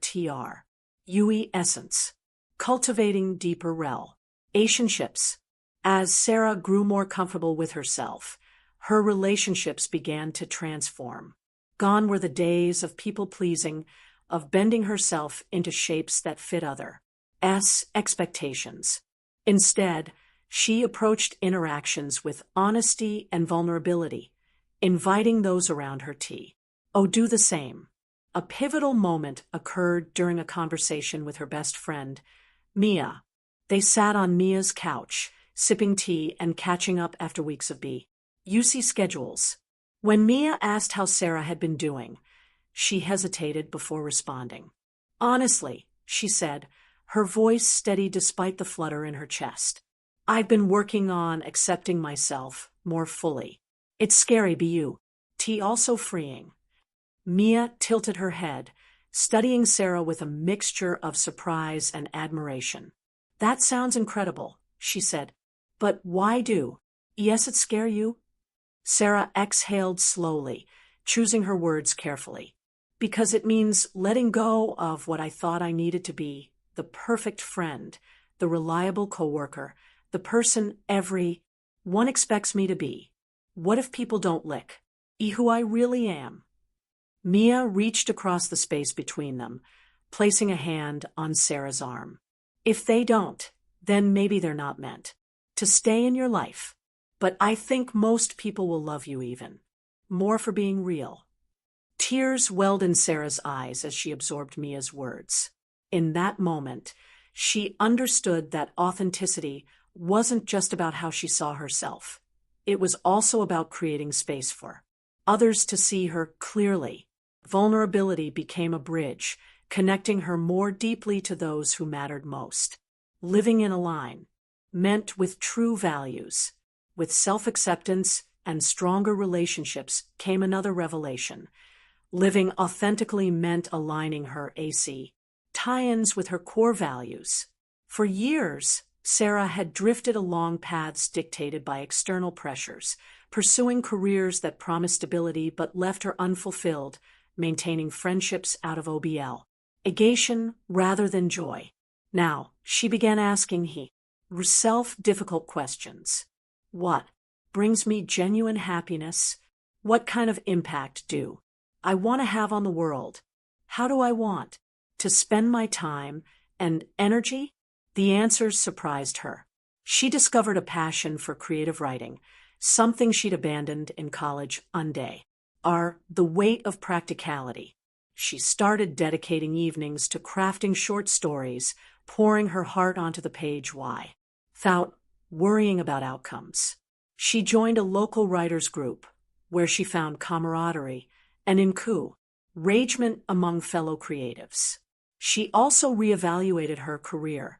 essence, cultivating deeper relationships. As Sarah grew more comfortable with herself, her relationships began to transform. Gone were the days of people-pleasing, of bending herself into shapes that fit others' expectations. Instead, she approached interactions with honesty and vulnerability, inviting those around her do the same. A pivotal moment occurred during a conversation with her best friend, Mia. They sat on Mia's couch, sipping tea and catching up after weeks of UC schedules. When Mia asked how Sarah had been doing, she hesitated before responding. Honestly, she said, her voice steady despite the flutter in her chest. I've been working on accepting myself more fully. It's scary, also freeing. Mia tilted her head, studying Sarah with a mixture of surprise and admiration. That sounds incredible, she said. But why it scare you? Sarah exhaled slowly, choosing her words carefully. Because it means letting go of what I thought I needed to be, the perfect friend, the reliable coworker, the person everyone expects me to be. What if people don't who I really am? Mia reached across the space between them, placing a hand on Sarah's arm. If they don't, then maybe they're not meant to stay in your life. But I think most people will love you even more for being real. Tears welled in Sarah's eyes as she absorbed Mia's words. In that moment, she understood that authenticity wasn't just about how she saw herself. It was also about creating space for others to see her clearly. Vulnerability became a bridge, connecting her more deeply to those who mattered most. Living in alignment with true values, with self-acceptance and stronger relationships came another revelation. Living authentically meant aligning her tie-ins with her core values. For years, Sarah had drifted along paths dictated by external pressures, pursuing careers that promised stability but left her unfulfilled, maintaining friendships out of obligation rather than joy. Now, she began asking herself difficult questions. What brings me genuine happiness? What kind of impact do I want to have on the world? How do I want to spend my time and energy? The answers surprised her. She discovered a passion for creative writing, something she'd abandoned in college the weight of practicality. She started dedicating evenings to crafting short stories, pouring her heart onto the page without worrying about outcomes. She joined a local writers' group, where she found camaraderie and encouragement among fellow creatives. She also reevaluated her career,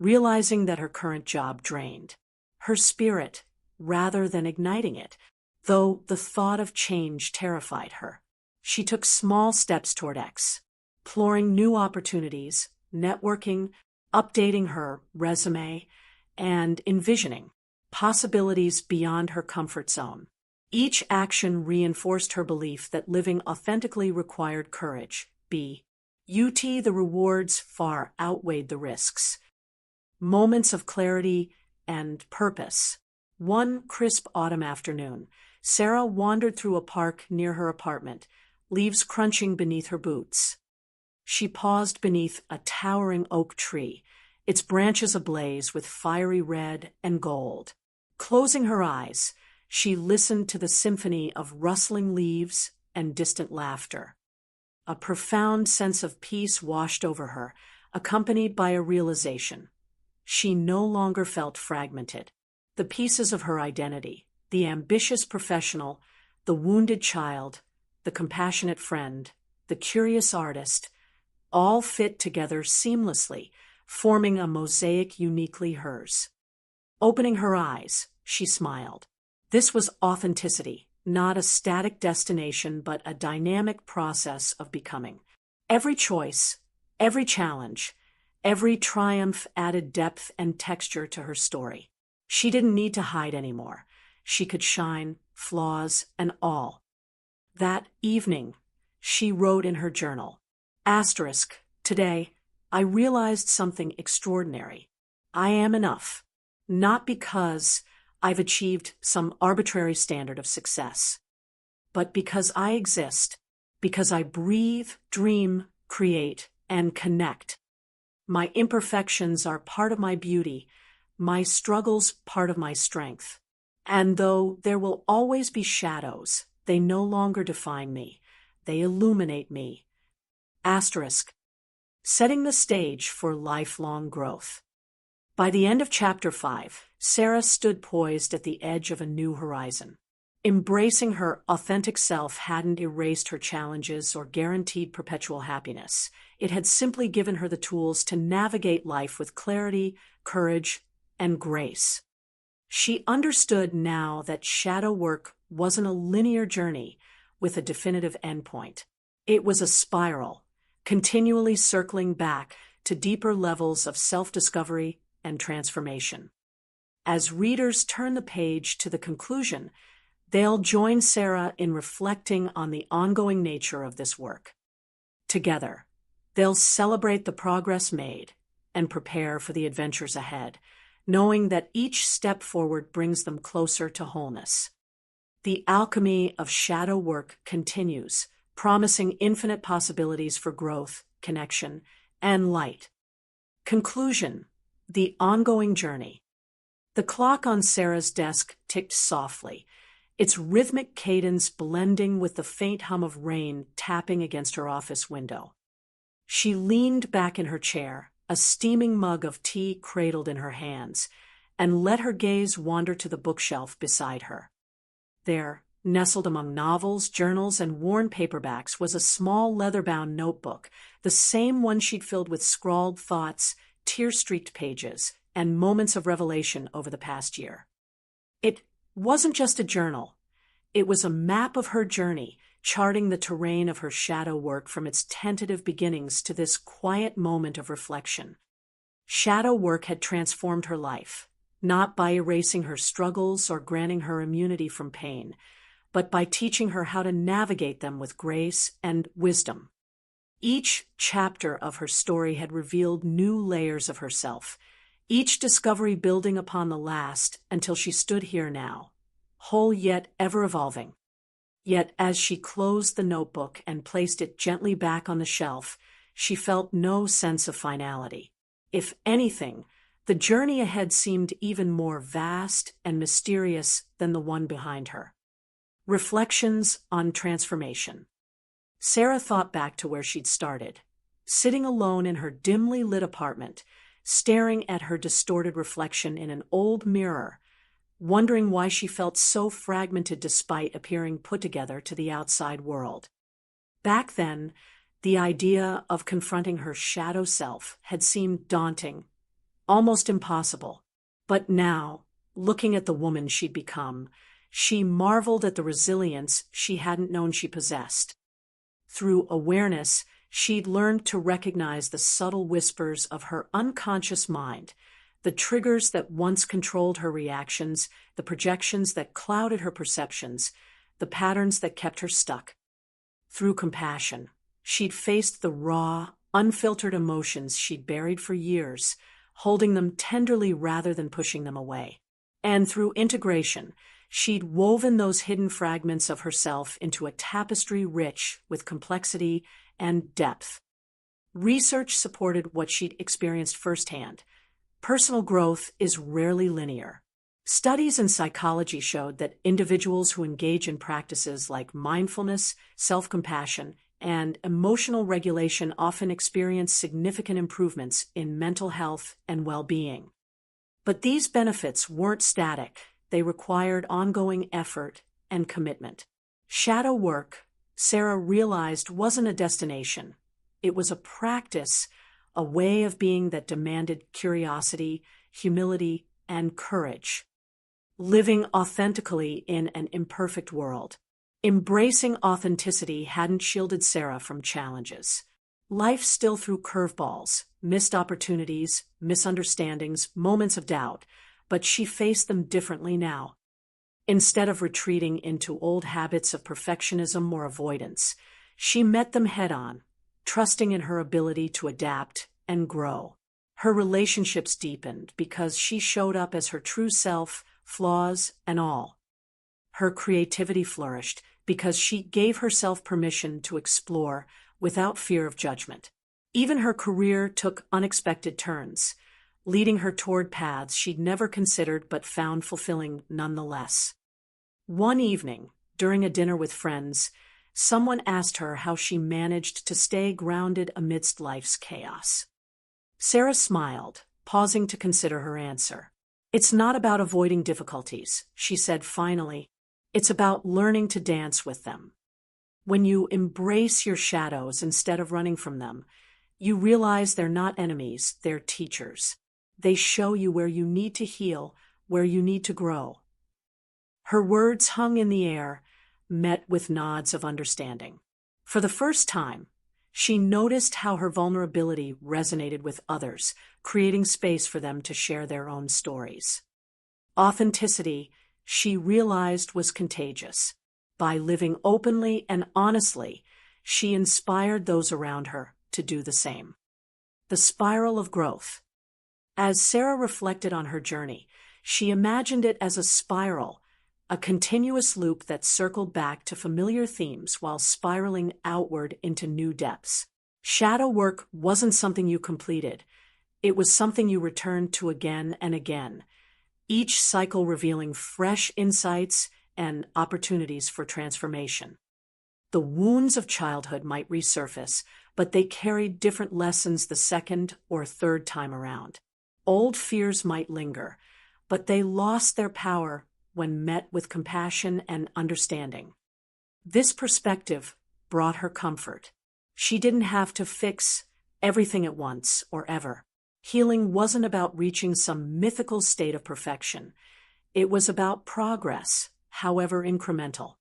realizing that her current job drained her spirit rather than igniting it, though the thought of change terrified her. She took small steps toward exploring new opportunities, networking, updating her resume, and envisioning possibilities beyond her comfort zone. Each action reinforced her belief that living authentically required courage. The rewards far outweighed the risks. Moments of clarity and purpose. One crisp autumn afternoon, Sarah wandered through a park near her apartment, leaves crunching beneath her boots. She paused beneath a towering oak tree, its branches ablaze with fiery red and gold. Closing her eyes, she listened to the symphony of rustling leaves and distant laughter. A profound sense of peace washed over her, accompanied by a realization. She no longer felt fragmented. The pieces of her identity, the ambitious professional, the wounded child, the compassionate friend, the curious artist, all fit together seamlessly, forming a mosaic uniquely hers. Opening her eyes, she smiled. This was authenticity, not a static destination but a dynamic process of becoming. Every choice, every challenge, every triumph added depth and texture to her story. She didn't need to hide anymore. She could shine, flaws and all. That evening, she wrote in her journal, "Today, I realized something extraordinary. I am enough, not because I've achieved some arbitrary standard of success, but because I exist, because I breathe, dream, create, and connect. My imperfections are part of my beauty, my struggles part of my strength. And though there will always be shadows, they no longer define me. They illuminate me." Setting the stage for lifelong growth. By the end of Chapter 5, Sarah stood poised at the edge of a new horizon. Embracing her authentic self hadn't erased her challenges or guaranteed perpetual happiness. It had simply given her the tools to navigate life with clarity, courage, and grace. She understood now that shadow work wasn't a linear journey with a definitive endpoint. It was a spiral, continually circling back to deeper levels of self-discovery and transformation. As readers turn the page to the conclusion, they'll join Sarah in reflecting on the ongoing nature of this work. Together, they'll celebrate the progress made and prepare for the adventures ahead, knowing that each step forward brings them closer to wholeness. The alchemy of shadow work continues, promising infinite possibilities for growth, connection, and light. Conclusion: the ongoing journey. The clock on Sarah's desk ticked softly, its rhythmic cadence blending with the faint hum of rain tapping against her office window. She leaned back in her chair, a steaming mug of tea cradled in her hands, and let her gaze wander to the bookshelf beside her. There, nestled among novels, journals, and worn paperbacks, was a small leather-bound notebook, the same one she'd filled with scrawled thoughts, tear-streaked pages, and moments of revelation over the past year. It wasn't just a journal. It was a map of her journey, charting the terrain of her shadow work from its tentative beginnings to this quiet moment of reflection. Shadow work had transformed her life, not by erasing her struggles or granting her immunity from pain, but by teaching her how to navigate them with grace and wisdom. Each chapter of her story had revealed new layers of herself, each discovery building upon the last until she stood here now, whole yet ever-evolving. Yet as she closed the notebook and placed it gently back on the shelf, she felt no sense of finality. If anything, the journey ahead seemed even more vast and mysterious than the one behind her. Reflections on transformation. Sarah thought back to where she'd started, sitting alone in her dimly lit apartment, staring at her distorted reflection in an old mirror, wondering why she felt so fragmented despite appearing put together to the outside world. Back then, the idea of confronting her shadow self had seemed daunting, almost impossible. But now, looking at the woman she'd become, she marveled at the resilience she hadn't known she possessed. Through awareness, she'd learned to recognize the subtle whispers of her unconscious mind, the triggers that once controlled her reactions, the projections that clouded her perceptions, the patterns that kept her stuck. Through compassion, she'd faced the raw, unfiltered emotions she'd buried for years, holding them tenderly rather than pushing them away. And through integration, she'd woven those hidden fragments of herself into a tapestry rich with complexity and depth. Research supported what she'd experienced firsthand. Personal growth is rarely linear. Studies in psychology showed that individuals who engage in practices like mindfulness, self-compassion, and emotional regulation often experience significant improvements in mental health and well-being. But these benefits weren't static. They required ongoing effort and commitment. Shadow work, Sarah realized, wasn't a destination. It was a practice, a way of being that demanded curiosity, humility, and courage. Living authentically in an imperfect world. Embracing authenticity hadn't shielded Sarah from challenges. Life still threw curveballs, missed opportunities, misunderstandings, moments of doubt, but she faced them differently now. Instead of retreating into old habits of perfectionism or avoidance, she met them head-on, trusting in her ability to adapt and grow. Her relationships deepened because she showed up as her true self, flaws and all. Her creativity flourished because she gave herself permission to explore without fear of judgment. Even her career took unexpected turns, leading her toward paths she'd never considered but found fulfilling nonetheless. One evening, during a dinner with friends, someone asked her how she managed to stay grounded amidst life's chaos. Sarah smiled, pausing to consider her answer. "It's not about avoiding difficulties," she said finally. "It's about learning to dance with them. When you embrace your shadows instead of running from them, you realize they're not enemies, they're teachers. They show you where you need to heal, where you need to grow." Her words hung in the air, met with nods of understanding. For the first time, she noticed how her vulnerability resonated with others, creating space for them to share their own stories. Authenticity, she realized, was contagious. By living openly and honestly, she inspired those around her to do the same. The spiral of growth. As Sarah reflected on her journey, she imagined it as a spiral, a continuous loop that circled back to familiar themes while spiraling outward into new depths. Shadow work wasn't something you completed. It was something you returned to again and again, each cycle revealing fresh insights and opportunities for transformation. The wounds of childhood might resurface, but they carried different lessons the second or third time around. Old fears might linger, but they lost their power when met with compassion and understanding. This perspective brought her comfort. She didn't have to fix everything at once or ever. Healing wasn't about reaching some mythical state of perfection. It was about progress, however incremental.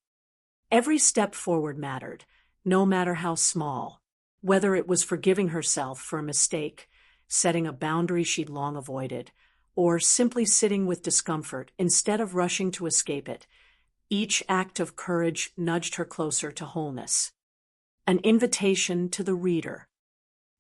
Every step forward mattered, no matter how small, whether it was forgiving herself for a mistake, setting a boundary she'd long avoided, or simply sitting with discomfort instead of rushing to escape it. Each act of courage nudged her closer to wholeness. An invitation to the reader.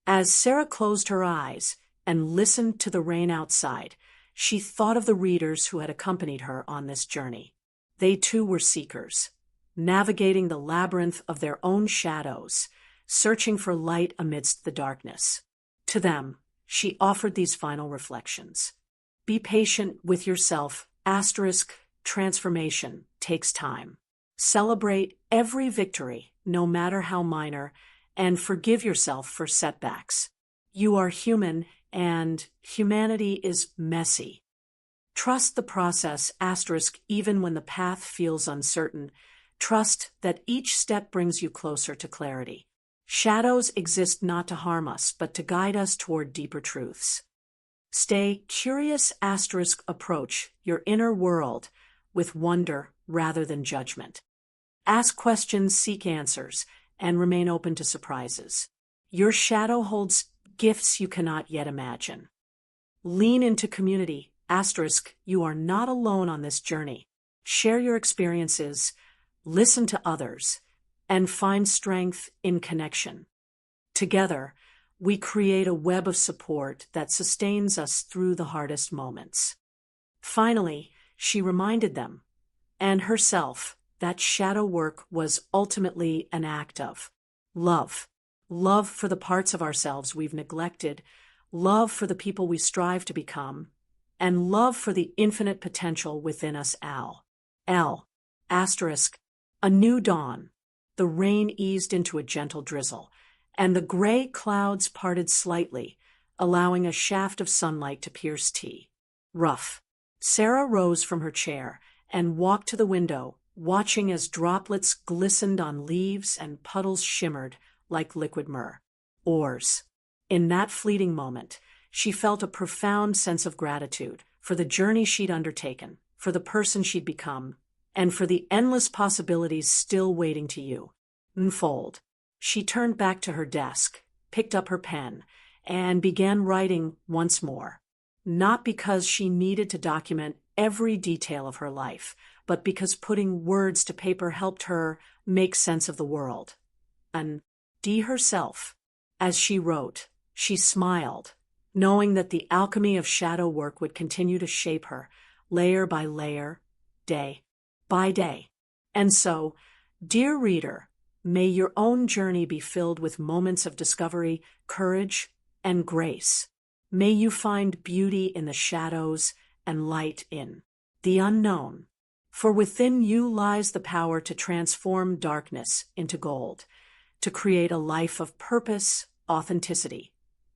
As Sarah closed her eyes and listened to the rain outside, she thought of the readers who had accompanied her on this journey. They too were seekers, navigating the labyrinth of their own shadows, searching for light amidst the darkness. To them, she offered these final reflections. Be patient with yourself. Transformation takes time. Celebrate every victory, no matter how minor, and forgive yourself for setbacks. You are human, and humanity is messy. Trust the process, even when the path feels uncertain. Trust that each step brings you closer to clarity. Shadows exist not to harm us, but to guide us toward deeper truths. Stay curious, approach your inner world with wonder rather than judgment. Ask questions, seek answers, and remain open to surprises. Your shadow holds gifts you cannot yet imagine. Lean into community, you are not alone on this journey. Share your experiences, listen to others, and find strength in connection. Together, we create a web of support that sustains us through the hardest moments. Finally, she reminded them, and herself, that shadow work was ultimately an act of love. Love for the parts of ourselves we've neglected, love for the people we strive to become, and love for the infinite potential within us. A new dawn. The rain eased into a gentle drizzle, and the gray clouds parted slightly, allowing a shaft of sunlight to pierce rough. Sarah rose from her chair and walked to the window, watching as droplets glistened on leaves and puddles shimmered like liquid myrrh. Oars. In that fleeting moment, she felt a profound sense of gratitude for the journey she'd undertaken, for the person she'd become, and for the endless possibilities still waiting to unfold. She turned back to her desk, picked up her pen, and began writing once more. Not because she needed to document every detail of her life, but because putting words to paper helped her make sense of the world. And herself. As she wrote, she smiled, knowing that the alchemy of shadow work would continue to shape her, layer by layer, day by day. And so, dear reader, may your own journey be filled with moments of discovery, courage, and grace. May you find beauty in the shadows and light in the unknown. For within you lies the power to transform darkness into gold, to create a life of purpose, authenticity,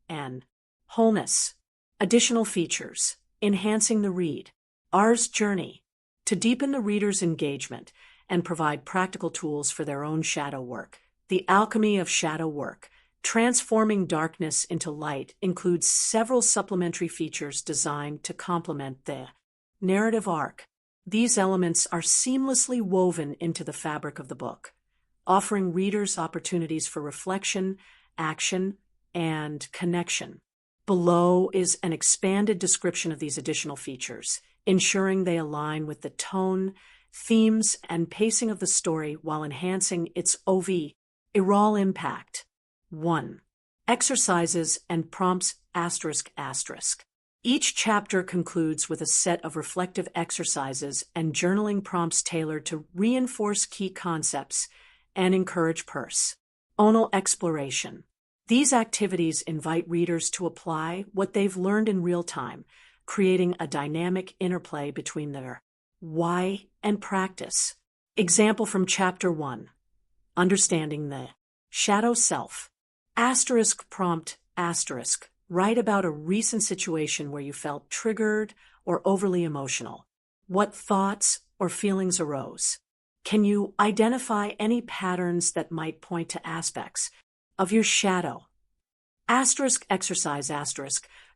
and wholeness. Additional features: enhancing the read. Ours journey. To deepen the reader's engagement and provide practical tools for their own shadow work. The alchemy of shadow work, transforming darkness into light, includes several supplementary features designed to complement the narrative arc. These elements are seamlessly woven into the fabric of the book, offering readers opportunities for reflection, action, and connection. Below is an expanded description of these additional features, ensuring they align with the tone, themes, and pacing of the story while enhancing its overall impact. 1. Exercises and prompts ***. Each chapter concludes with a set of reflective exercises and journaling prompts tailored to reinforce key concepts and encourage personal exploration. These activities invite readers to apply what they've learned in real time, creating a dynamic interplay between their why and practice. Example from Chapter 1. Understanding the Shadow Self. Prompt write about a recent situation where you felt triggered or overly emotional. What thoughts or feelings arose? Can you identify any patterns that might point to aspects of your shadow? Exercise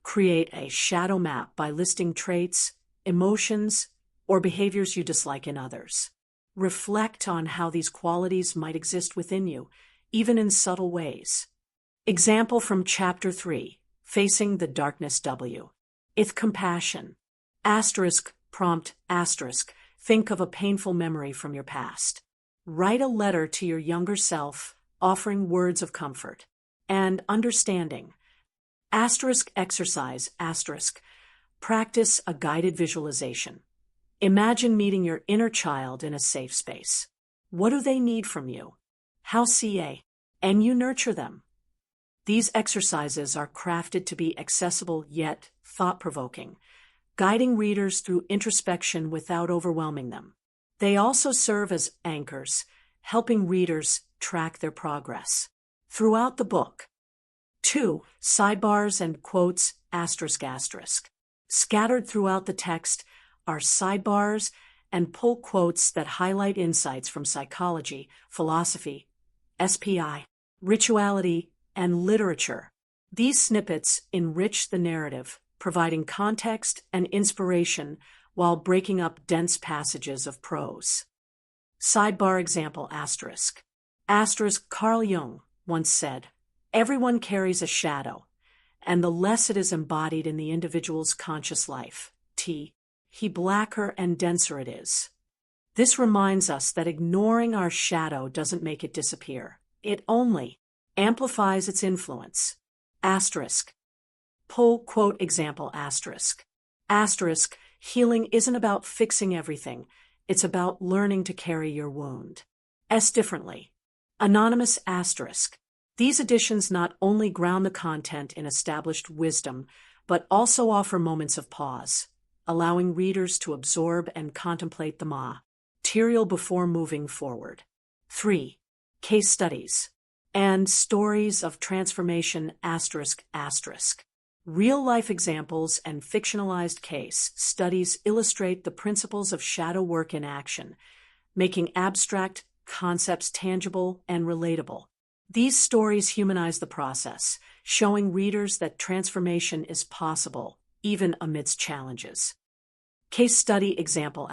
create a shadow map by listing traits, emotions, or behaviors you dislike in others. Reflect on how these qualities might exist within you, even in subtle ways. Example from Chapter 3, Facing the Darkness W. With compassion. Prompt think of a painful memory from your past. Write a letter to your younger self, offering words of comfort and understanding. Exercise practice a guided visualization. Imagine meeting your inner child in a safe space. What do they need from you? And you nurture them. These exercises are crafted to be accessible yet thought-provoking, guiding readers through introspection without overwhelming them. They also serve as anchors, helping readers track their progress throughout the book. 2. Sidebars and quotes Scattered throughout the text are sidebars and pull quotes that highlight insights from psychology, philosophy, SPI, rituality, and literature. These snippets enrich the narrative, providing context and inspiration while breaking up dense passages of prose. Sidebar example Carl Jung once said, "Everyone carries a shadow, and the less it is embodied in the individual's conscious life, he blacker and denser it is." This reminds us that ignoring our shadow doesn't make it disappear. It only amplifies its influence. Pull quote example healing isn't about fixing everything, it's about learning to carry your wound differently. Anonymous These editions not only ground the content in established wisdom, but also offer moments of pause, allowing readers to absorb and contemplate the material before moving forward. 3. Case studies and stories of transformation Real-life examples and fictionalized case studies illustrate the principles of shadow work in action, making abstract concepts tangible and relatable. These stories humanize the process, showing readers that transformation is possible, even amidst challenges. Case study example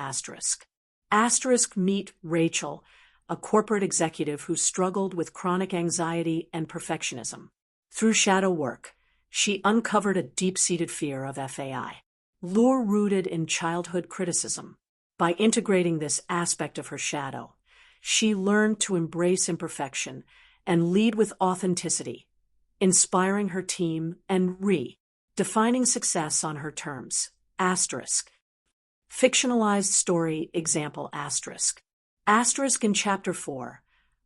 meet Rachel, a corporate executive who struggled with chronic anxiety and perfectionism. Through shadow work, she uncovered a deep-seated fear of lure rooted in childhood criticism. By integrating this aspect of her shadow, she learned to embrace imperfection and lead with authenticity, inspiring her team and defining success on her terms. Fictionalized story example in Chapter 4,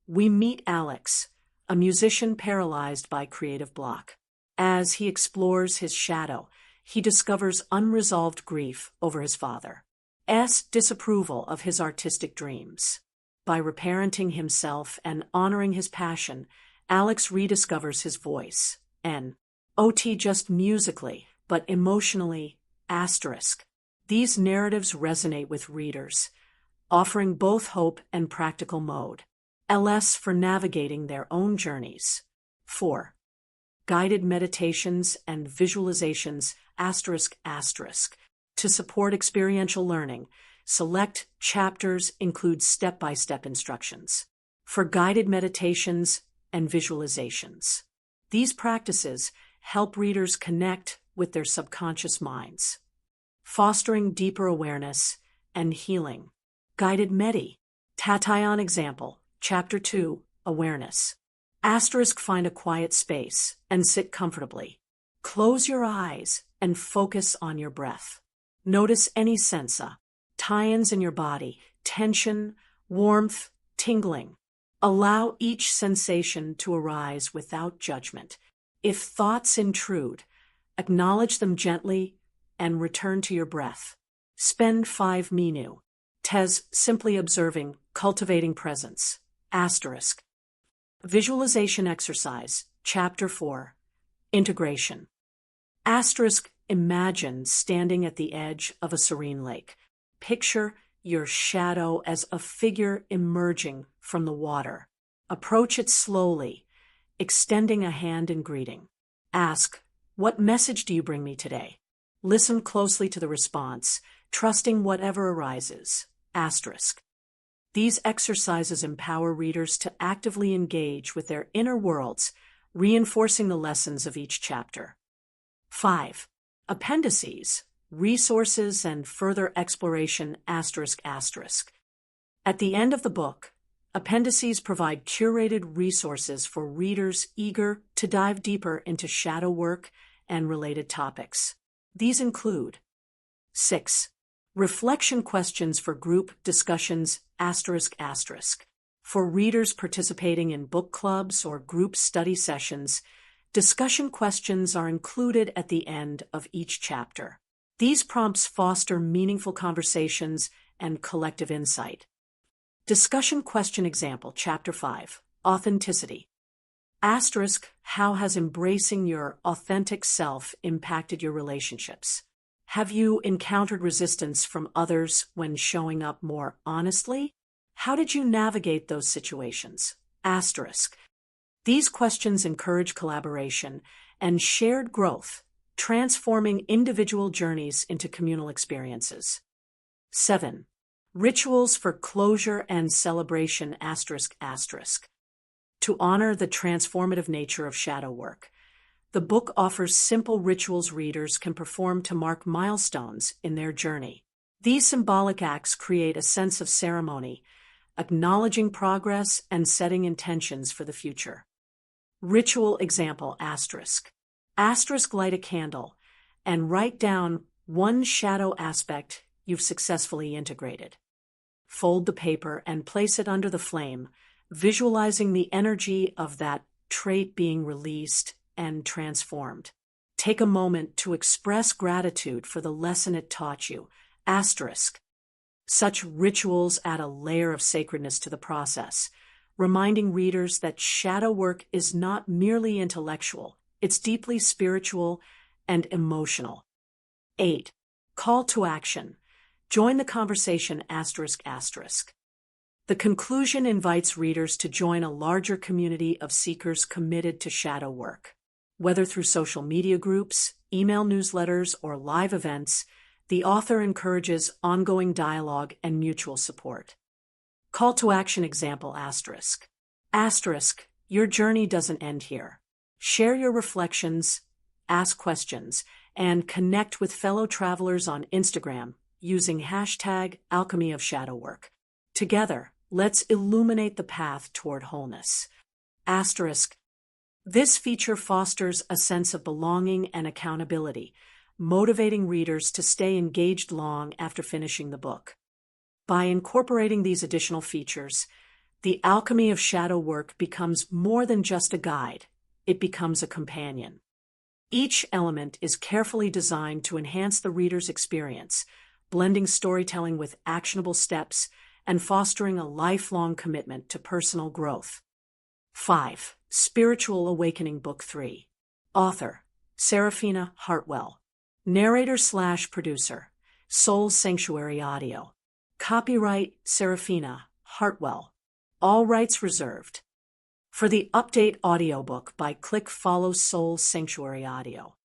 we meet Alex, a musician paralyzed by creative block. As he explores his shadow, he discovers unresolved grief over his father's disapproval of his artistic dreams. By reparenting himself and honoring his passion, Alex rediscovers his voice, not just musically, but emotionally. These narratives resonate with readers, offering both hope and practical mode for navigating their own journeys. 4. Guided meditations and visualizations to support experiential learning. Select chapters include step-by-step instructions for guided meditations and visualizations. These practices help readers connect with their subconscious minds, fostering deeper awareness and healing. Guided meditation example, Chapter 2, Awareness. Find a quiet space and sit comfortably. Close your eyes and focus on your breath. Notice any tie-ins in your body, tension, warmth, tingling. Allow each sensation to arise without judgment. If thoughts intrude, acknowledge them gently and return to your breath. Spend 5 minutes simply observing, cultivating presence. Asterisk. Visualization exercise, Chapter 4. Integration. Asterisk. Imagine standing at the edge of a serene lake. Picture your shadow as a figure emerging from the water. Approach it slowly, extending a hand in greeting. Ask, "What message do you bring me today?" Listen closely to the response, trusting whatever arises. Asterisk. These exercises empower readers to actively engage with their inner worlds, reinforcing the lessons of each chapter. 5. Appendices, resources, and further exploration. Asterisk. At the end of the book, appendices provide curated resources for readers eager to dive deeper into shadow work and related topics. These include 6. Reflection questions for group discussions. Asterisk. For readers participating in book clubs or group study sessions, discussion questions are included at the end of each chapter. These prompts foster meaningful conversations and collective insight. Discussion question example, Chapter 5, Authenticity. Asterisk. How has embracing your authentic self impacted your relationships? Have you encountered resistance from others when showing up more honestly? How did you navigate those situations? Asterisk. These questions encourage collaboration and shared growth, transforming individual journeys into communal experiences. 7. Rituals for closure and celebration. Asterisk. To honor the transformative nature of shadow work, the book offers simple rituals readers can perform to mark milestones in their journey. These symbolic acts create a sense of ceremony, acknowledging progress and setting intentions for the future. Ritual example. Asterisk. Light a candle and write down one shadow aspect you've successfully integrated. Fold the paper and place it under the flame, visualizing the energy of that trait being released and transformed. Take a moment to express gratitude for the lesson it taught you. Asterisk. Such rituals add a layer of sacredness to the process, reminding readers that shadow work is not merely intellectual, it's deeply spiritual and emotional. 8. Call to action. Join the conversation. Asterisk. The conclusion invites readers to join a larger community of seekers committed to shadow work. Whether through social media groups, email newsletters, or live events, the author encourages ongoing dialogue and mutual support. Call to action example. Asterisk. Your journey doesn't end here. Share your reflections, ask questions, and connect with fellow travelers on Instagram using hashtag Alchemy of Shadow Work. Together, let's illuminate the path toward wholeness. Asterisk. This feature fosters a sense of belonging and accountability, motivating readers to stay engaged long after finishing the book. By incorporating these additional features, the Alchemy of Shadow Work becomes more than just a guide, it becomes a companion. Each element is carefully designed to enhance the reader's experience, blending storytelling with actionable steps and fostering a lifelong commitment to personal growth. 5. Spiritual Awakening Book 3. Author, Seraphina Hartwell. Narrator/producer, Soul Sanctuary Audio. Copyright Seraphina Hartwell. All rights reserved. For the update audiobook by click follow Soul Sanctuary Audio.